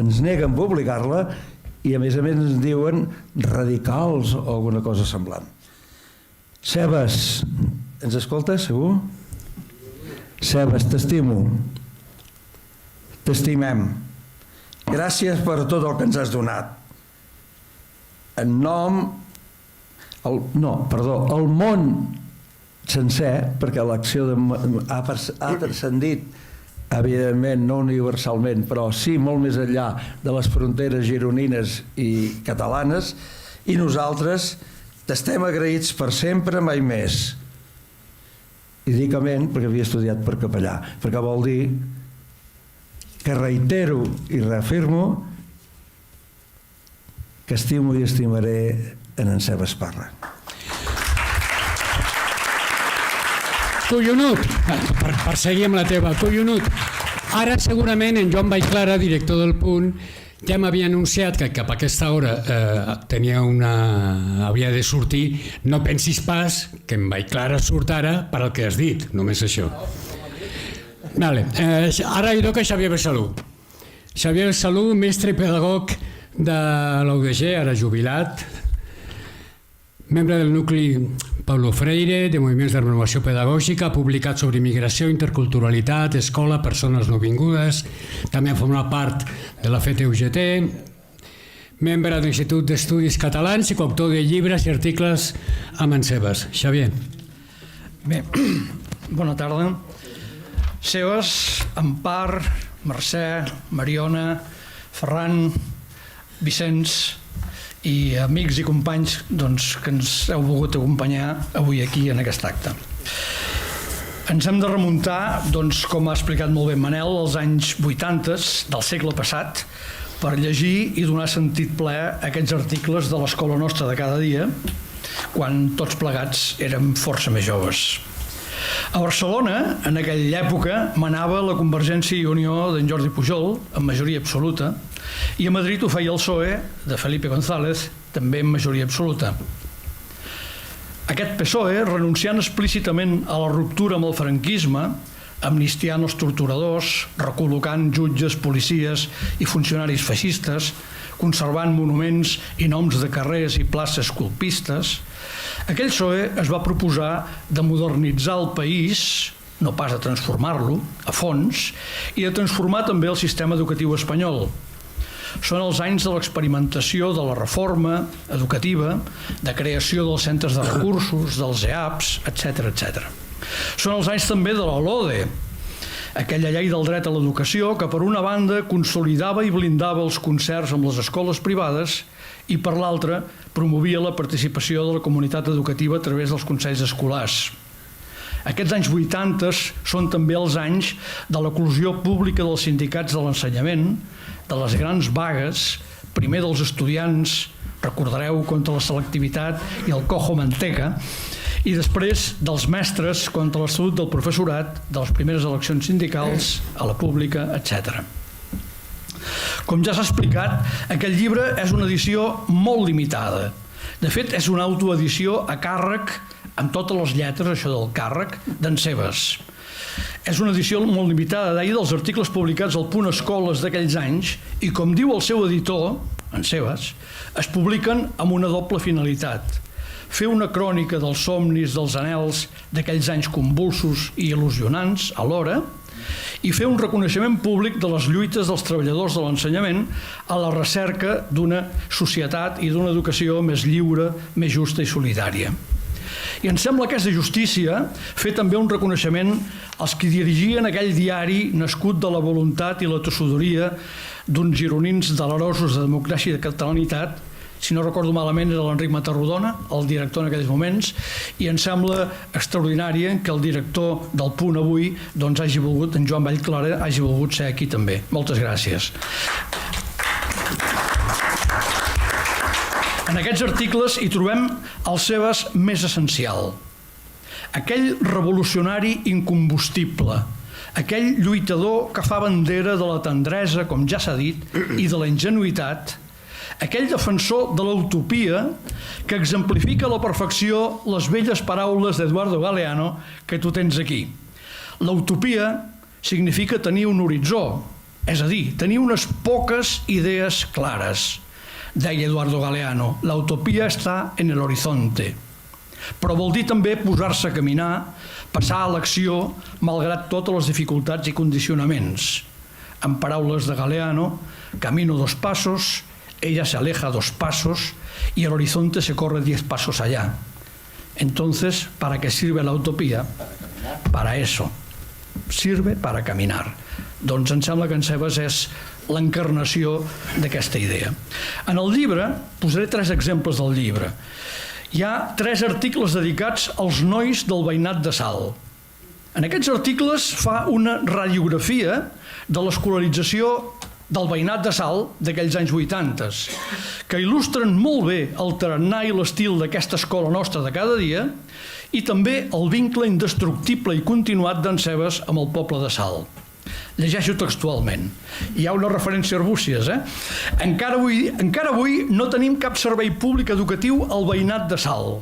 ens neguen d'obligar-la i a més ens diuen radicals o alguna cosa semblant. Sebas, ens escoltes, segur? Sebas, t'estimo. T'estimem. Gràcies per tot el que ens has donat. En nom... el món sencer, perquè l'acció ha transcendit, evidentment, no universalment, però sí molt més enllà de les fronteres gironines i catalanes, i nosaltres t'estem agraïts per sempre, mai més. I dic amén perquè havia estudiat per capellà, perquè vol dir que reitero i reafirmo que estimo i estimaré en Sebas Parra. Collonut, per seguir amb la teva, collonut. Ara segurament en Joan Vallclara, director del Punt, ja m'havia anunciat que cap a aquesta hora havia de sortir. No pensis pas que en Vallclara surt ara per al que has dit, només això. Ara hi toca Xavier Besalú. Xavier Besalú, mestre i pedagog de l'UDG, ara jubilat, membre del nucli Paulo Freire, de moviments de renovació pedagògica, ha publicat sobre immigració, interculturalitat, escola, persones nouvingudes, també ha format part de la FET-UGT, membre de l'Institut d'Estudis Catalans i coautor de llibres i articles amb en Sebas. Xavier. Bé, bona tarda. Sebas, Empar, Mercè, Mariona, Ferran, Vicenç i amics i companys que ens heu volgut acompanyar avui aquí en aquest acte. Ens hem de remuntar, com ha explicat molt bé Manel, als anys 80 del segle passat per llegir i donar sentit ple a aquests articles de l'escola nostra de cada dia, quan tots plegats érem força més joves. A Barcelona, en aquella època, manava la Convergència i Unió d'en Jordi Pujol, amb majoria absoluta, i a Madrid ho feia el PSOE, de Felipe González, també amb majoria absoluta. Aquest PSOE, renunciant explícitament a la ruptura amb el franquisme, amnistiant els torturadors, recol·locant jutges, policies i funcionaris feixistes, conservant monuments i noms de carrers i places colpistes, aquell PSOE es va proposar de modernitzar el país, no pas de transformar-lo a fons, i de transformar també el sistema educatiu espanyol. Són els anys de l'experimentació de la reforma educativa, de creació dels centres de recursos, dels EAPs, etc. Són els anys també de la LODE, aquella llei del dret a l'educació que per una banda consolidava i blindava els concerts amb les escoles privades i per l'altra promovia la participació de la comunitat educativa a través dels consells escolars. Aquests anys 80 són també els anys de l'eclosió pública dels sindicats de l'ensenyament, de les grans vagues, primer dels estudiants, recordareu, contra la selectivitat i el cojo mantega, i després dels mestres contra la salut del professorat, de les primeres eleccions sindicals, a la pública, etc. Com ja s'ha explicat, aquest llibre és una edició molt limitada. De fet, és una autoedició a càrrec, amb totes les lletres, això del càrrec, d'en Sebas. És una edició molt limitada, deia, dels articles publicats al Punt Escoles d'aquells anys i, com diu el seu editor, en Sebas, es publiquen amb una doble finalitat: fer una crònica dels somnis, dels anhels d'aquells anys convulsos i il·lusionants alhora, i fer un reconeixement públic de les lluites dels treballadors de l'ensenyament a la recerca d'una societat i d'una educació més lliure, més justa i solidària. I em sembla que és de justícia fer també un reconeixement als qui dirigien aquell diari nascut de la voluntat i la tossuderia d'uns gironins delerosos de democràcia i de catalanitat. Si no recordo malament era l'Enric Matarrodona, el director en aquells moments, i em sembla extraordinari que el director del Punt avui doncs, hagi volgut, en Joan Vallclara, hagi volgut ser aquí també. Moltes gràcies. En aquests articles hi trobem el Sebas més essencial, aquell revolucionari incombustible, aquell lluitador que fa bandera de la tendresa, com ja s'ha dit, i de la ingenuïtat, aquell defensor de l'utopia que exemplifica a la perfecció les velles paraules d'Eduardo Galeano que tu tens aquí. L'utopia significa tenir un horitzó, és a dir, tenir unes poques idees clares. Deia Eduardo Galeano, la utopia està en el horizonte. Però vol dir també posar-se a caminar, passar a l'acció, malgrat totes les dificultats i condicionaments. En paraules de Galeano, camino 2 pasos, ella se aleja 2 pasos y el horizonte se corre 10 pasos allá. Entonces, ¿para qué sirve la utopía? Para eso. Sirve para caminar. Doncs em sembla que en Sebas és l'encarnació d'aquesta idea. En el llibre, posaré 3 exemples del llibre. Hi ha 3 articles dedicats als nois del veïnat de Salt. En aquests articles fa una radiografia de l'escolarització del veïnat de Salt d'aquells anys 80, que il·lustren molt bé el tarannà i l'estil d'aquesta escola nostra de cada dia i també el vincle indestructible i continuat d'en Sebas amb el poble de Salt. Llegeixo textualment. Hi ha una referència a Arbúcies, Encara avui no tenim cap servei públic educatiu al veïnat de Salt.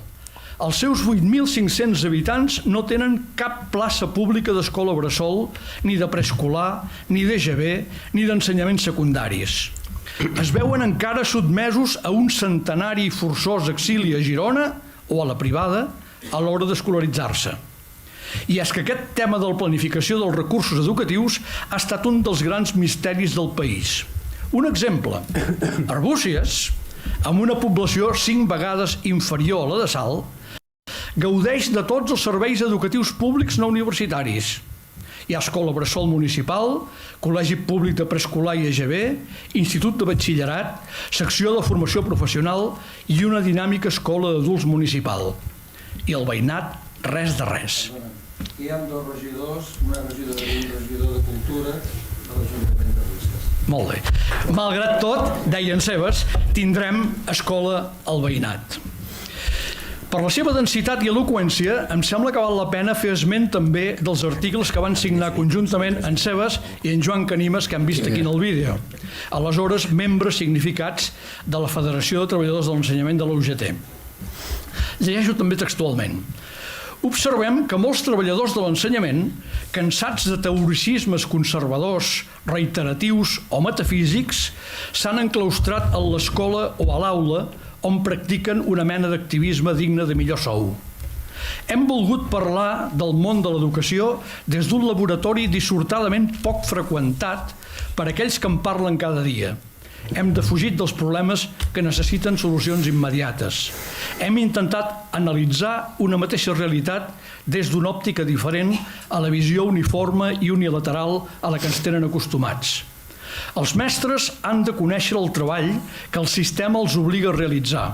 Els seus 8.500 habitants no tenen cap plaça pública d'escola bressol, ni de preescolar, ni d'EGB, ni d'ensenyaments secundaris. Es veuen encara sotmesos a un centenari forçós exili a Girona o a la privada a l'hora d'escolaritzar-se. I és que aquest tema de la planificació dels recursos educatius ha estat un dels grans misteris del país. Un exemple, Arbúcies, amb una població 5 vegades inferior a la de Salt, gaudeix de tots els serveis educatius públics no universitaris. Hi ha escola bressol municipal, col·legi públic de preescolar i EGB, institut de batxillerat, secció de formació professional i una dinàmica escola d'adults municipal. I el veïnat, res de res. Hi ha 2 regidors, una regidora i un regidor de cultura de l'Ajuntament d'Arbúcies. Molt bé. Malgrat tot, deia en Sebas, tindrem escola al veïnat. Per la seva densitat i eloqüència, em sembla que val la pena fer esment també dels articles que van signar conjuntament en Sebas i en Joan Canimes, que han vist aquí en el vídeo. Aleshores, membres significats de la Federació de Treballadors de l'Ensenyament de la UGT. Llegeixo també textualment. Observem que molts treballadors de l'ensenyament, cansats de teoricismes conservadors, reiteratius o metafísics, s'han enclaustrat a l'escola o a l'aula on practiquen una mena d'activisme digne de millor sou. Hem volgut parlar del món de l'educació des d'un laboratori dissortadament poc freqüentat per aquells que en parlen cada dia. Hem defugit dels problemes que necessiten solucions immediates. Hem intentat analitzar una mateixa realitat des d'una òptica diferent a la visió uniforme i unilateral a la que ens tenen acostumats. Els mestres han de conèixer el treball que el sistema els obliga a realitzar.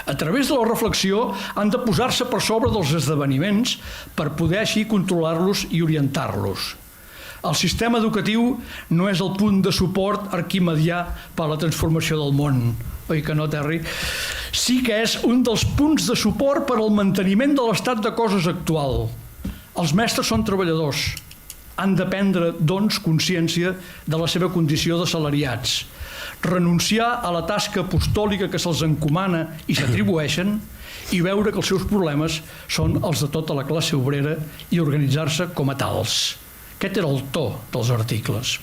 A través de la reflexió han de posar-se per sobre dels esdeveniments per poder així controlar-los i orientar-los. El sistema educatiu no és el punt de suport arquimedià per a la transformació del món, oi que no, Terry? sí que és un dels punts de suport per al manteniment de l'estat de coses actual. Els mestres són treballadors. Han de prendre, doncs, consciència de la seva condició d'assalariats, renunciar a la tasca apostòlica que se'ls encomana i s'atribueixen i veure que els seus problemes són els de tota la classe obrera i organitzar-se com a tals. Aquest era el to dels articles.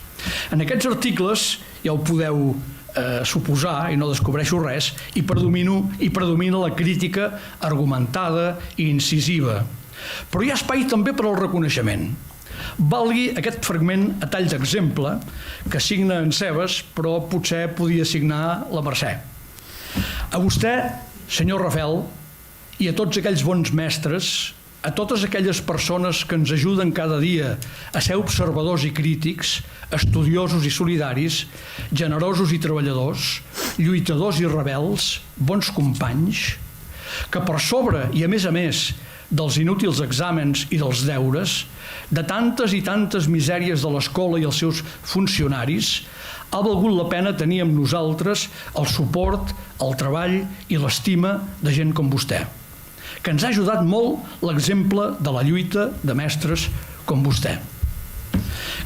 En aquests articles ja ho podeu suposar, i no descobreixo res, i predomina la crítica argumentada i incisiva. Però hi ha espai també per al reconeixement. Valgui aquest fragment a tall d'exemple, que signa en Cebes, però potser podia signar la Mercè. A vostè, senyor Rafel, i a tots aquells bons mestres, a totes aquelles persones que ens ajuden cada dia a ser observadors i crítics, estudiosos i solidaris, generosos i treballadors, lluitadors i rebels, bons companys, que per sobre i a més dels inútils exàmens i dels deures, de tantes i tantes misèries de l'escola i els seus funcionaris, ha valgut la pena tenir amb nosaltres el suport, el treball i l'estima de gent com vostè, que ens ha ajudat molt l'exemple de la lluita de mestres com vostè.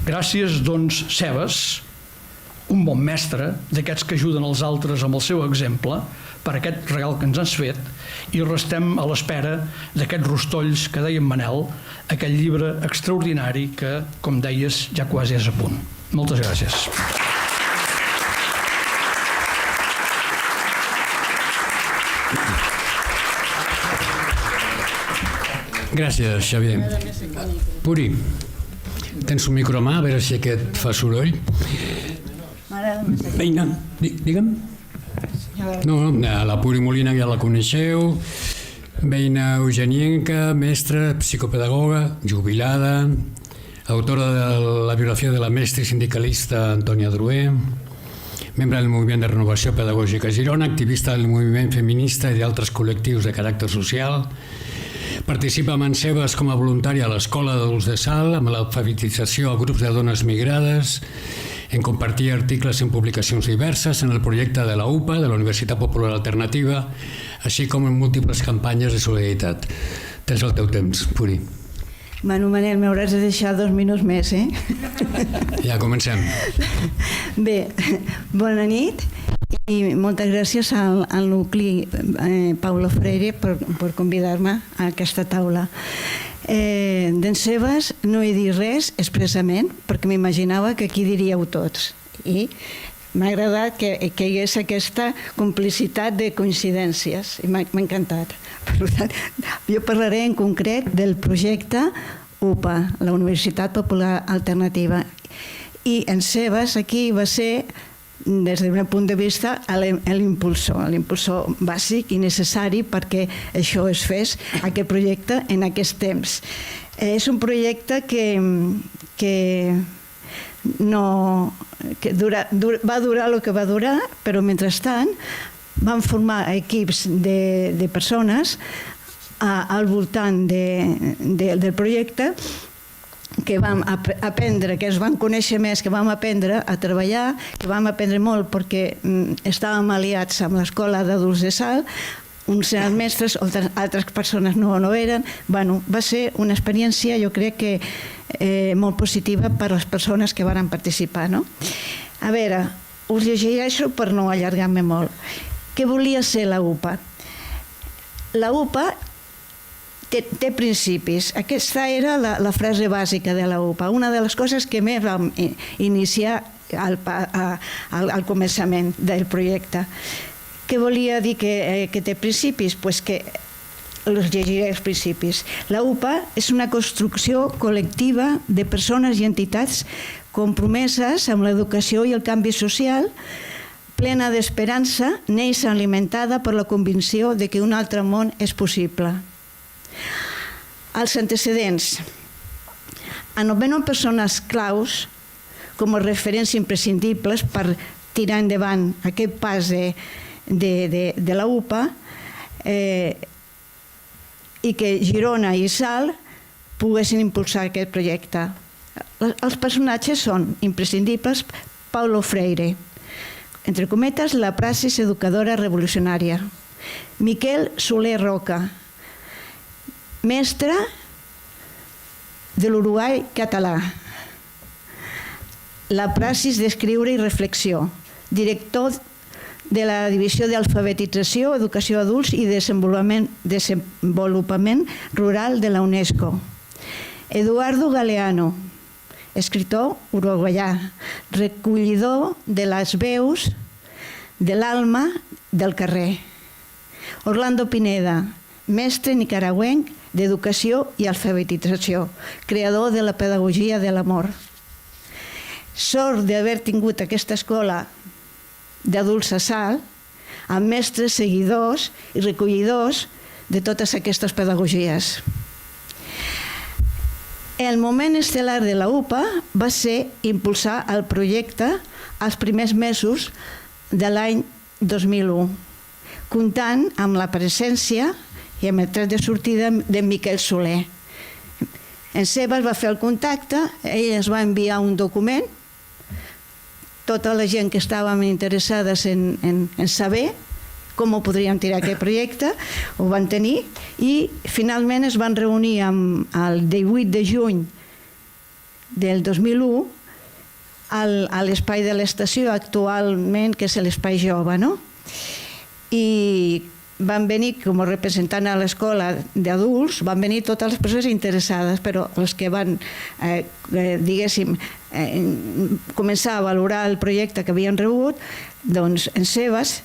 Gràcies, doncs, Cebes, un bon mestre, d'aquests que ajuden els altres amb el seu exemple, per aquest regal que ens has fet, i restem a l'espera d'aquests rostolls que deia en Manel, aquell llibre extraordinari que, com deies, ja quasi és a punt. Moltes gràcies. Gràcies, Xavier. Puri, tens un micro a mà, a veure si aquest fa soroll. Vinga, digue'm. No, la Puri Molina ja la coneixeu. Veïna eugenienca, mestra, psicopedagoga, jubilada, autora de la biografia de la mestra i sindicalista Antònia Drué, membre del Moviment de Renovació Pedagògica a Girona, activista del moviment feminista i d'altres col·lectius de caràcter social. Participa amb en Cebes com a voluntària a l'Escola d'Adults de Salt, amb l'alfabetització a grups de dones migrades, en compartir articles en publicacions diverses, en el projecte de la UPA, de la Universitat Popular Alternativa, així com en múltiples campanyes de solidaritat. Tens el teu temps, Puri. Manu Manel, m'hauràs de deixar 2 minuts més, eh? Ja, comencem. Bé, bona nit i moltes gràcies al nucli Paulo Freire per convidar-me a aquesta taula. D'en Cebes no he dit res expressament perquè m'imaginava que aquí diríeu tots i m'ha agradat que hi hagués aquesta complicitat de coincidències i m'ha encantat. Per tant, jo parlaré en concret del projecte UPA, la Universitat Popular Alternativa, i en Cebes aquí va ser, des del meu punt de vista, l'impulsor bàsic i necessari perquè això es fes, aquest projecte, en aquest temps. És un projecte que va durar el que va durar, però mentrestant van formar equips de persones al voltant del projecte que vam aprendre, que es van conèixer més, que vam aprendre a treballar, que vam aprendre molt perquè estàvem aliats amb l'Escola d'Adults de Salt, uns eren mestres, altres persones no eren. Bueno, va ser una experiència, jo crec que molt positiva per a les persones que van participar. No? A veure, us llegeixo per no allargar-me molt. Què volia ser la UPA? La UPA té principis. Aquesta era la frase bàsica de la UPA. Una de les coses que més vam iniciar al començament del projecte. Què volia dir que té principis? Doncs que els llegiré els principis. La UPA és una construcció col·lectiva de persones i entitats compromeses amb l'educació i el canvi social, plena d'esperança, neix alimentada per la convicció de que un altre món és possible. Els antecedents. Anomenen persones claus com a referents imprescindibles per tirar endavant aquest pas de la UPA i que Girona i Salt poguessin impulsar aquest projecte. Els personatges són imprescindibles. Paulo Freire, entre cometes, la praxis educadora revolucionària. Miquel Soler Roca, mestre de l'Uruguai català. La praxis d'escriure i reflexió, director de la Divisió d'Alfabetització, Educació Adults i Desenvolupament Rural de la UNESCO. Eduardo Galeano, escritor uruguaià, recollidor de les veus de l'alma del carrer. Orlando Pineda, mestre nicaragüenc d'Educació i Alfabetització, creador de la pedagogia de l'amor. Sort d'haver tingut aquesta escola d'adults a Salt, amb mestres, seguidors i recollidors de totes aquestes pedagogies. El moment estel·lar de la UPA va ser impulsar el projecte als primers mesos de l'any 2001, comptant amb la presència i amb el tret de sortida de Miquel Soler. En Sebas va fer el contacte, ell ens va enviar un document, tota la gent que estàvem interessades en saber com ho podríem tirar aquest projecte, ho van tenir i finalment es van reunir el 18 de juny del 2001 a l'espai de l'estació actualment, que és l'espai jove, no? I van venir com a representant a l'escola d'adults, van venir totes les persones interessades, però els que van, diguéssim, començar a valorar el projecte que havien rebut, doncs en Sebas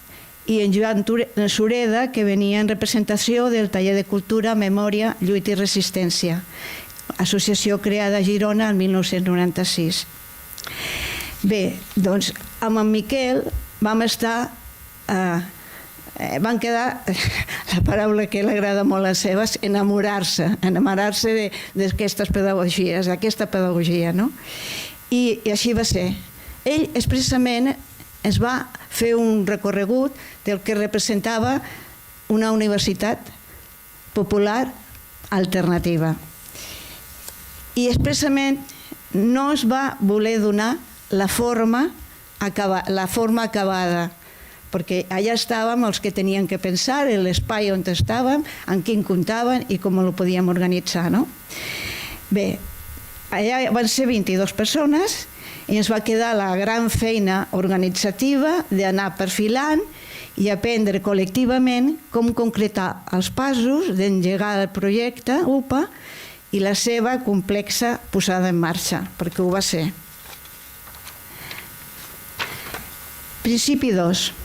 i en Joan Sureda, que venia en representació del taller de cultura, memòria, lluita i resistència, associació creada a Girona el 1996. Bé, doncs amb en Miquel vam estar... van quedar, la paraula que l'agrada molt a Sebas, enamorar-se d'aquestes pedagogies, d'aquesta pedagogia, no? I així va ser. Ell expressament es va fer un recorregut del que representava una universitat popular alternativa. I expressament no es va voler donar la forma acabada, perquè allà estàvem els que tenien que pensar, l'espai on estàvem, amb quin comptaven i com ho podíem organitzar, no? Bé, allà van ser 22 persones i ens va quedar la gran feina organitzativa d'anar perfilant i aprendre col·lectivament com concretar els passos d'engegar el projecte UPA i la seva complexa posada en marxa, perquè ho va ser. Principi 2.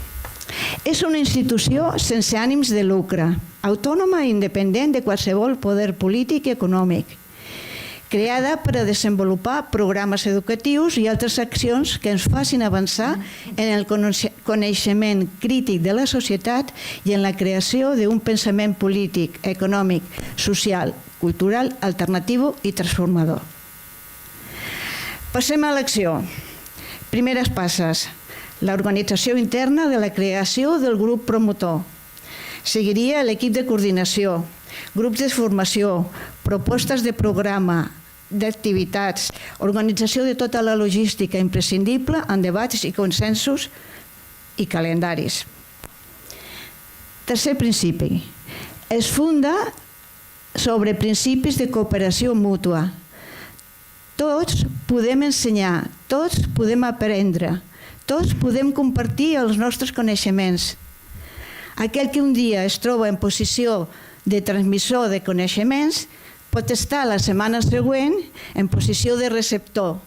És una institució sense ànims de lucre, autònoma i independent de qualsevol poder polític i econòmic, creada per a desenvolupar programes educatius i altres accions que ens facin avançar en el coneixement crític de la societat i en la creació d'un pensament polític, econòmic, social, cultural, alternatiu i transformador. Passem a l'acció. Primeres passes. L'organització interna de la creació del grup promotor. Seguiria l'equip de coordinació, grups de formació, propostes de programa, d'activitats, organització de tota la logística imprescindible en debats i consensos i calendaris. Tercer principi. Es funda sobre principis de cooperació mútua. Tots podem ensenyar, tots podem aprendre, tots podem compartir els nostres coneixements. Aquell que un dia es troba en posició de transmissor de coneixements pot estar la setmana següent en posició de receptor,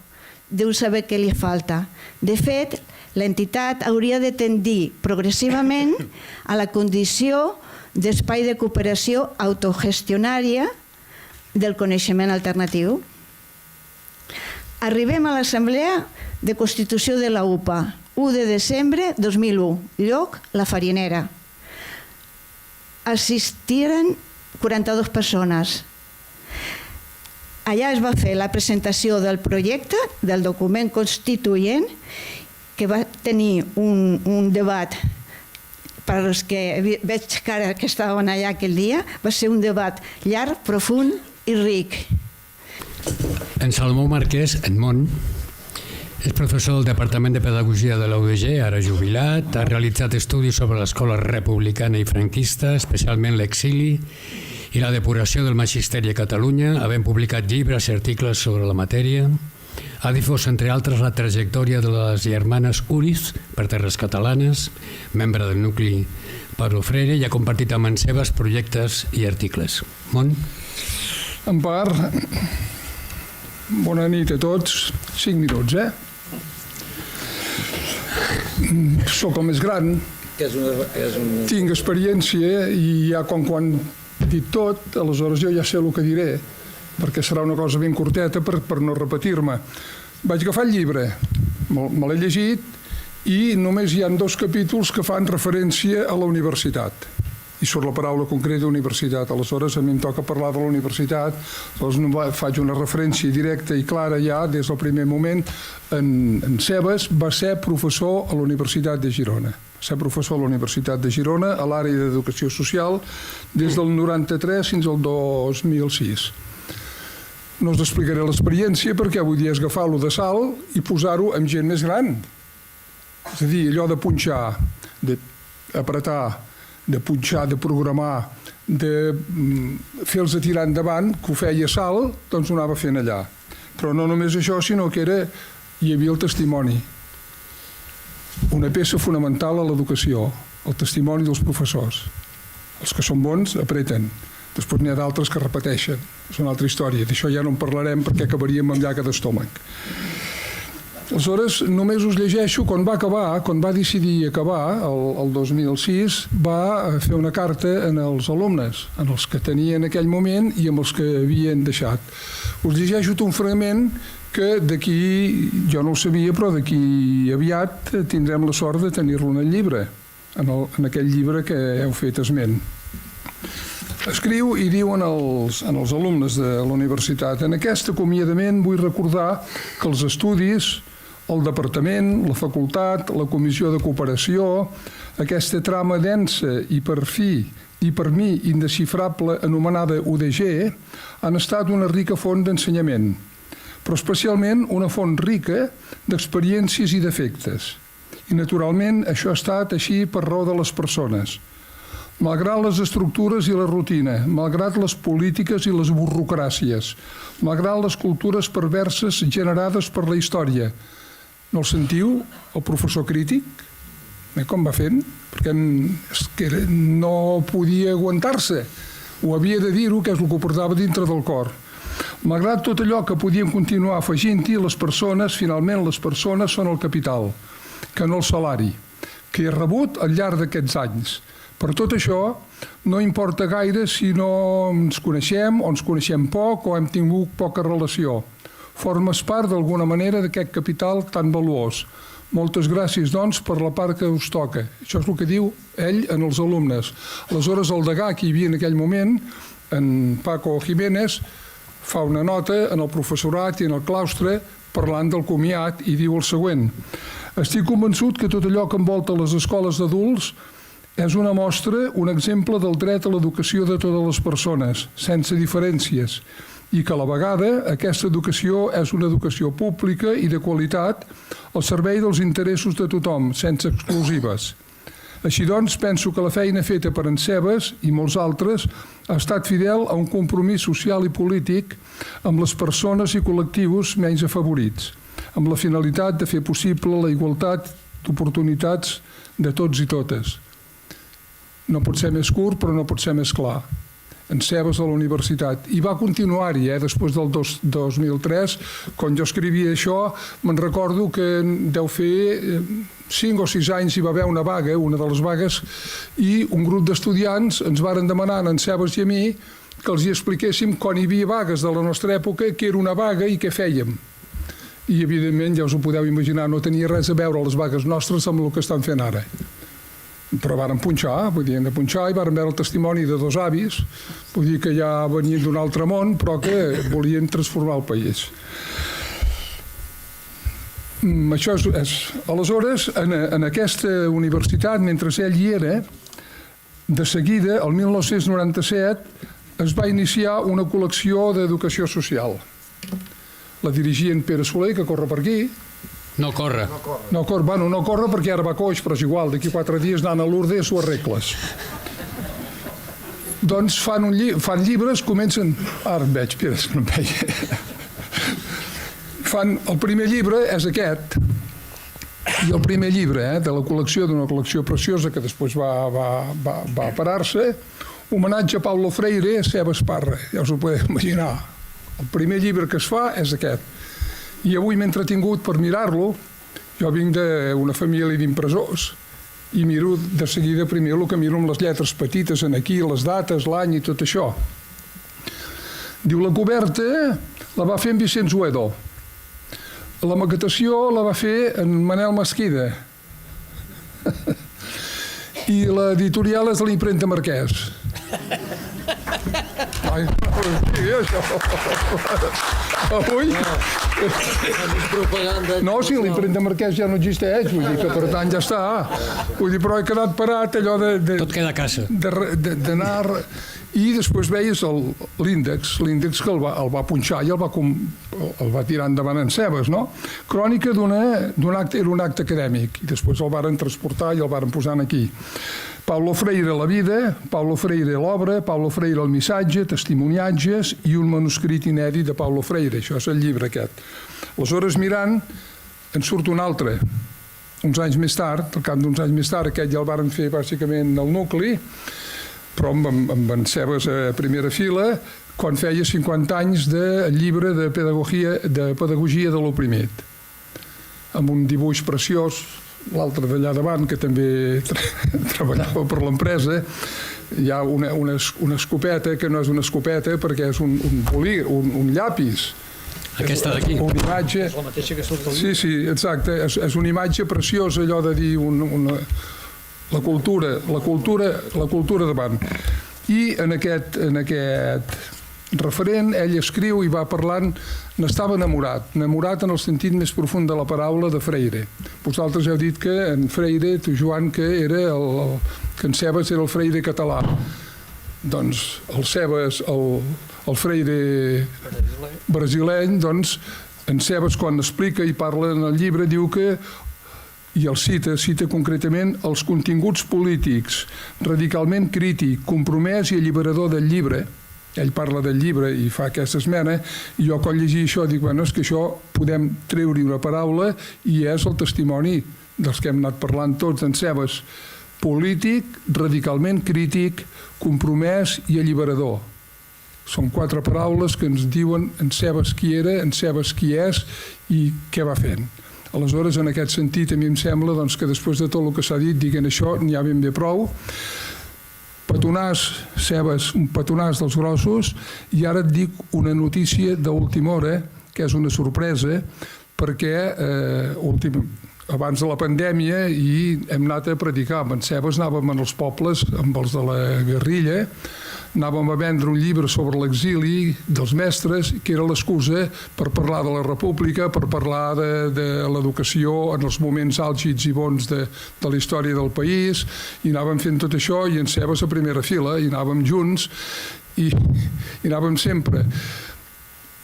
deu saber què li falta. De fet, l'entitat hauria de tendir progressivament a la condició d'espai de cooperació autogestionària del coneixement alternatiu. Arribem a l'Assemblea de Constitució de la UPA, 1 de desembre 2001, lloc La Farinera. Assistiren 42 persones. Allà es va fer la presentació del projecte, del document constituent, que va tenir un debat, per als que veig que estaven allà aquell dia, va ser un debat llarg, profund i ric. En Salomó Marquès, Edmond, És professor del Departament de Pedagogia de la UDG, ara jubilat. Ha realitzat estudis sobre l'escola republicana i franquista, especialment l'exili i la depuració del magisteri a Catalunya, havent publicat llibres i articles sobre la matèria. Ha difós, entre altres, la trajectòria de les germanes Uris per terres catalanes, membre del nucli Pablo Freire, i ha compartit amb en Sebas projectes i articles. Mont? En part, bona nit a tots. 5 minuts, Soc el més gran, tinc experiència i ja quan he dit tot, aleshores jo ja sé el que diré, perquè serà una cosa ben curteta per no repetir-me. Vaig agafar el llibre, me l'he llegit i només hi ha 2 capítols que fan referència a la universitat. I surt la paraula concreta universitat. Aleshores, a mi em toca parlar de la universitat, aleshores faig una referència directa i clara ja, des del primer moment. En Sebas va ser professor a la Universitat de Girona. Va ser professor a la Universitat de Girona, a l'àrea d'educació social, des del 93 fins al 2006. No us explicaré l'experiència perquè avui dia és agafar-lo de salt i posar-ho amb gent més gran. És a dir, allò de punxar, d'apretar, de punxar, de programar, de fer-los tirar endavant, que ho feia Sal, doncs ho anava fent allà. Però no només això, sinó que hi havia el testimoni. Una peça fonamental a l'educació, el testimoni dels professors. Els que són bons apreten, després n'hi ha d'altres que repeteixen. És una altra història, d'això ja no en parlarem perquè acabaríem amb llaga d'estómac. Aleshores, només us llegeixo, quan va decidir acabar, el 2006, va fer una carta als alumnes, en els que tenia en aquell moment i amb els que havien deixat. Us llegeixo un fragment que d'aquí, jo no ho sabia, però d'aquí aviat tindrem la sort de tenir-lo en el llibre, en aquell llibre que heu fet esment. Escriu i diu als alumnes de la universitat: en aquest acomiadament vull recordar que els estudis, el departament, la facultat, la comissió de cooperació, aquesta trama densa i per mi indesxifrable anomenada UDG, han estat una rica font d'ensenyament, però especialment una font rica d'experiències i d'efectes. I naturalment això ha estat així per raó de les persones. Malgrat les estructures i la rutina, malgrat les polítiques i les burocràcies, malgrat les cultures perverses generades per la història. No el sentiu, el professor crític? Com va fent? Perquè no podia aguantar-se. Ho havia de dir-ho, que és el que ho portava dintre del cor. Malgrat tot allò que podíem continuar afegint-hi, finalment les persones són el capital, que no el salari, que he rebut al llarg d'aquests anys. Per tot això, no importa gaire si no ens coneixem o ens coneixem poc o hem tingut poca relació. Formes part d'alguna manera d'aquest capital tan valuós. Moltes gràcies, doncs, per la part que us toca. Això és el que diu ell en els alumnes. Aleshores, el degà que hi havia en aquell moment, en Paco Jiménez, fa una nota en el professorat i en el claustre parlant del comiat i diu el següent: estic convençut que tot allò que envolta les escoles d'adults és una mostra, un exemple del dret a l'educació de totes les persones, sense diferències, i que a la vegada aquesta educació és una educació pública i de qualitat al servei dels interessos de tothom, sense exclusives. Així doncs, penso que la feina feta per en Sebas i molts altres ha estat fidel a un compromís social i polític amb les persones i col·lectius menys afavorits, amb la finalitat de fer possible la igualtat d'oportunitats de tots i totes. No pot ser més curt, però no pot ser més clar. En Sebas a la universitat. I va continuar-hi, després del 2003, quan jo escrivia això, me'n recordo que deu fer 5 o 6 anys hi va haver una vaga, una de les vagues, i un grup d'estudiants ens varen demanar a en Sebas i a mi que els hi expliquéssim quan hi havia vagues de la nostra època, què era una vaga i què fèiem. I, evidentment, ja us ho podeu imaginar, no tenia res a veure les vagues nostres amb el que estan fent ara. Però varen punxar, i varen veure el testimoni de 2 avis, vull dir que ja venien d'un altre món, però que volien transformar el país. Això és. Aleshores, en aquesta universitat, mentre ell hi era, de seguida, el 1997, es va iniciar una col·lecció d'educació social. La dirigia en Pere Soler, que corre per aquí, No corre. No corre perquè ara va coix, però és igual, d'aquí 4 dies anant a Lourdes ho arregles. Doncs fan llibres, comencen... Ara em veig, espera, que no em veig. El primer llibre és aquest, i el primer llibre de la col·lecció, d'una col·lecció preciosa que després va parar-se, homenatge a Paulo Freire, Seba Esparra, ja us ho podeu imaginar. El primer llibre que es fa és aquest. I avui m'he entretingut per mirar-lo. Jo vinc d'una família d'impressors i miro de seguida primer el que miro amb les lletres petites en aquí, les dates, l'any i tot això. Diu, la coberta la va fer en Vicenç Uedó. La maquetació la va fer en Manel Mesquida. I l'editorial és de l'impremta Marquès. Ai, no, això. Avui... No, si l'impremta Marquès ja no existeix, vull dir que per tant ja està. Vull dir, però he quedat parat allò de... Tot queda a casa. D'anar... I després veies l'índex que el va punxar i el va tirar endavant en Sebes, no? Crònica d'un acte, era un acte acadèmic, i després el varen transportar i el varen posar aquí. Paulo Freire, la vida, Paulo Freire, l'obra, Paulo Freire, el missatge, testimoniatges i un manuscrit inèdit de Paulo Freire. Això és el llibre aquest. Aleshores, mirant, en surt un altre. Uns anys més tard, al cap d'uns anys més tard, aquest ja el varen fer bàsicament al nucli, però amb en Sebes a primera fila, quan feia 50 anys del llibre de pedagogia de l'oprimit, amb un dibuix preciós, l'altre d'allà davant, que també treballava per l'empresa. Hi ha una escopeta, que no és una escopeta, perquè és un llapis. Aquesta d'aquí. Una imatge... És la mateixa que surt al llibre. Sí, exacte. És una imatge preciosa, allò de dir la cultura davant. I en aquest referent ell escriu i va parlant, n'estava enamorat en el sentit més profund de la paraula de Freire. Vosaltres heu dit que en Freire, tu Joan, que en Sebes era el Freire català. Doncs el Sebes, el Freire brasileny, doncs en Sebes quan explica i parla en el llibre diu que, i el cita concretament, els continguts polítics, radicalment crític, compromès i alliberador del llibre. Ell parla del llibre i fa aquesta esmena, i jo quan llegir això dic, bueno, és que això podem treure una paraula i és el testimoni dels que hem anat parlant tots en Sebes. Polític, radicalment crític, compromès i alliberador. Són 4 paraules que ens diuen en Sebes qui era, en Sebes qui és i què va fent. Aleshores, en aquest sentit, a mi em sembla que després de tot el que s'ha dit, diguent això, n'hi ha ben bé prou. Petonàs, Sebes, un petonàs dels grossos, i ara et dic una notícia d'última hora, que és una sorpresa, perquè abans de la pandèmia i hem anat a predicar. Amb en Sebes anàvem als pobles, amb els de la guerrilla, anàvem a vendre un llibre sobre l'exili dels mestres, que era l'excusa per parlar de la república, per parlar de l'educació en els moments àlgids i bons de la història del país, i anàvem fent tot això, i en Sebes a primera fila, i anàvem junts, i anàvem sempre.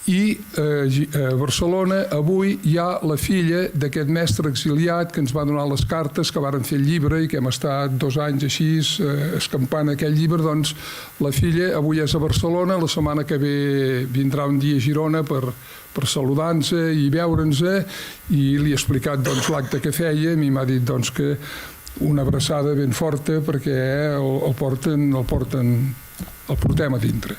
I a Barcelona avui hi ha la filla d'aquest mestre exiliat que ens va donar les cartes, que varen fer el llibre i que hem estat 2 anys així escampant aquell llibre. Doncs la filla avui és a Barcelona, la setmana que ve vindrà un dia a Girona per saludar-nos i veure'ns, i li he explicat l'acte que feia, i m'ha dit que una abraçada ben forta perquè el portem a dintre.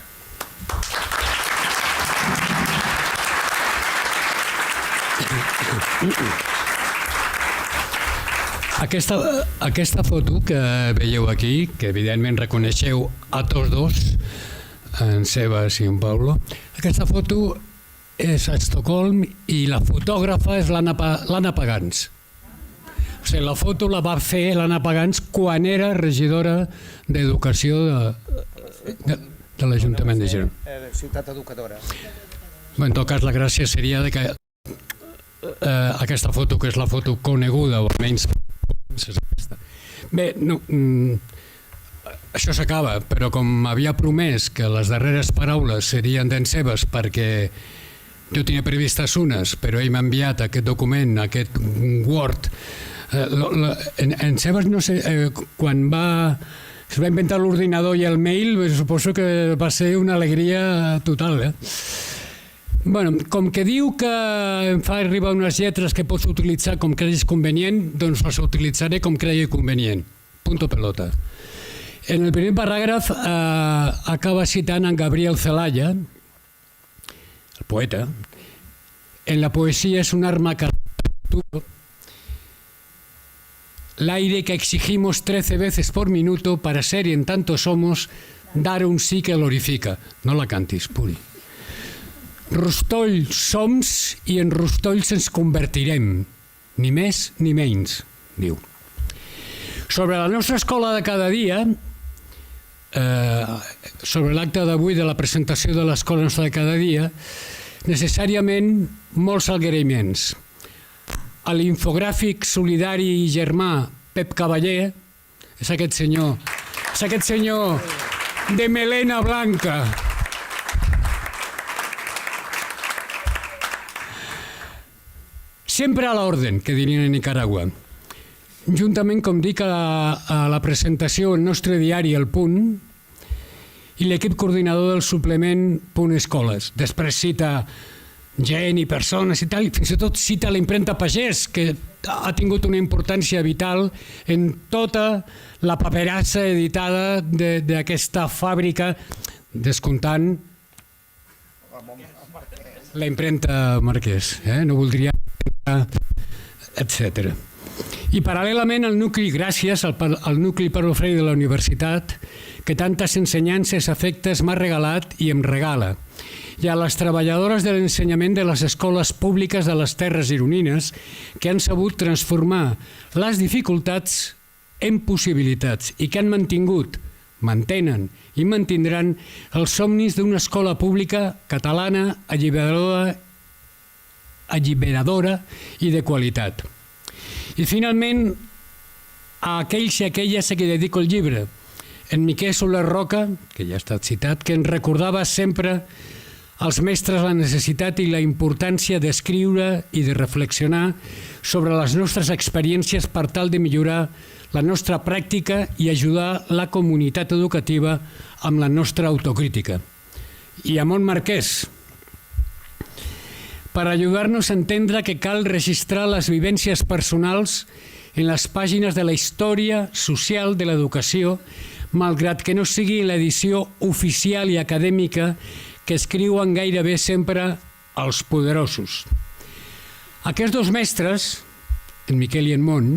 Aquesta foto que veieu aquí, que evidentment reconeixeu a tots dos, en Sebes i en Paulo, aquesta foto és a Estocolm i la fotògrafa és l'Anna Pagans. O sigui, la foto la va fer l'Anna Pagans quan era regidora d'Educació de l'Ajuntament de Girona. Ciutat educadora. En tot cas, la gràcia seria que aquesta foto, que és la foto coneguda, o almenys bé, això s'acaba, però com havia promès que les darreres paraules serien d'en Sebes perquè Jo tenia previstes unes, però ell m'ha enviat aquest document, aquest Word. En Sebas, no sé, quan es va inventar l'ordinador i el mail, suposo que va ser una alegria total. Bueno, com que diu que em fa arribar unes lletres que pots utilitzar com creguis convenient, doncs les utilitzaré com cregui convenient. Punto pelota. En el primer paràgraf acaba citant en Gabriel Celaya, el poeta. En la poesía es un arma cargada. L'aire que exigimos 13 veces por minuto para ser y en tanto somos, dar un sí que glorifica. No la cantis, Puri. Rostoll soms i en rostolls ens convertirem, ni més ni menys, diu. Sobre la nostra escola de cada dia, sobre l'acte d'avui de la presentació de l'escola nostra de cada dia, necessàriament molts agraïments. A l'infogràfic solidari i germà Pep Cavaller, és aquest senyor de melena blanca. Sempre a l'orden, que dirien a Nicaragua. Juntament, com dic, a la presentació el nostre diari El Punt i l'equip coordinador del suplement Punt Escoles. Després cita gent i persones i tal, i fins i tot cita la impremta Pagès, que ha tingut una importància vital en tota la paperassa editada d'aquesta fàbrica, descomptant la impremta Marquès, no voldria, etc. I paral·lelament al nucli, gràcies al nucli Paulo Freire de la universitat, que tantes ensenyances, afectes m'ha regalat i em regala, i a les treballadores de l'ensenyament de les escoles públiques de les Terres Gironines, que han sabut transformar les dificultats en possibilitats i que han mantingut, mantenen i mantindran els somnis d'una escola pública catalana alliberadora i de qualitat. I finalment, a aquells i aquelles a qui dedico el llibre, en Miquel Soler Roca, que ja ha estat citat, que ens recordava sempre als mestres la necessitat i la importància d'escriure i de reflexionar sobre les nostres experiències per tal de millorar la nostra pràctica i ajudar la comunitat educativa amb la nostra autocrítica. I a Montmarquès, per ajudar-nos a entendre que cal registrar les vivències personals en les pàgines de la història social de l'educació, malgrat que no sigui l'edició oficial i acadèmica que escriuen gairebé sempre els poderosos. Aquests dos mestres, en Miquel i en Mont,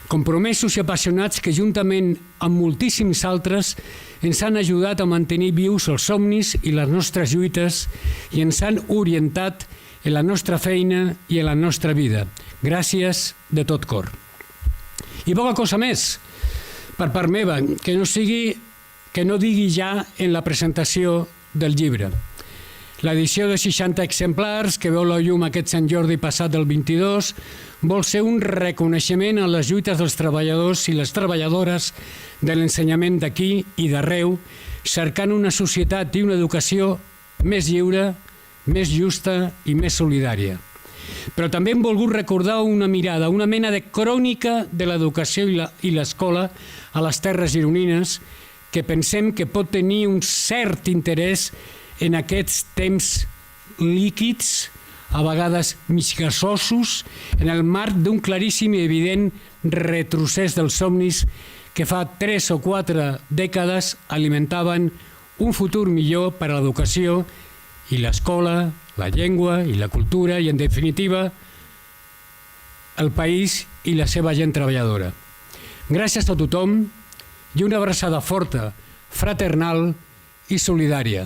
compromesos i apassionats que juntament amb moltíssims altres ens han ajudat a mantenir vius els somnis i les nostres lluites i ens han orientat en la nostra feina i en la nostra vida. Gràcies de tot cor. I poca cosa més, per part meva, que no digui ja en la presentació del llibre. L'edició de 60 exemplars, que veu la llum aquest Sant Jordi passat del 22, vol ser un reconeixement a les lluites dels treballadors i les treballadores de l'ensenyament d'aquí i d'arreu, cercant una societat i una educació més lliure, més justa i més solidària. Però també hem volgut recordar una mirada, una mena de crònica de l'educació i l'escola a les Terres Gironines, que pensem que pot tenir un cert interès en aquests temps líquids, a vegades mig gasosos, en el marc d'un claríssim i evident retrocés dels somnis que fa 3 o 4 dècades alimentaven un futur millor per a l'educació i l'escola, la llengua i la cultura i, en definitiva, el país i la seva gent treballadora. Gràcies a tothom i una abraçada forta, fraternal i solidària.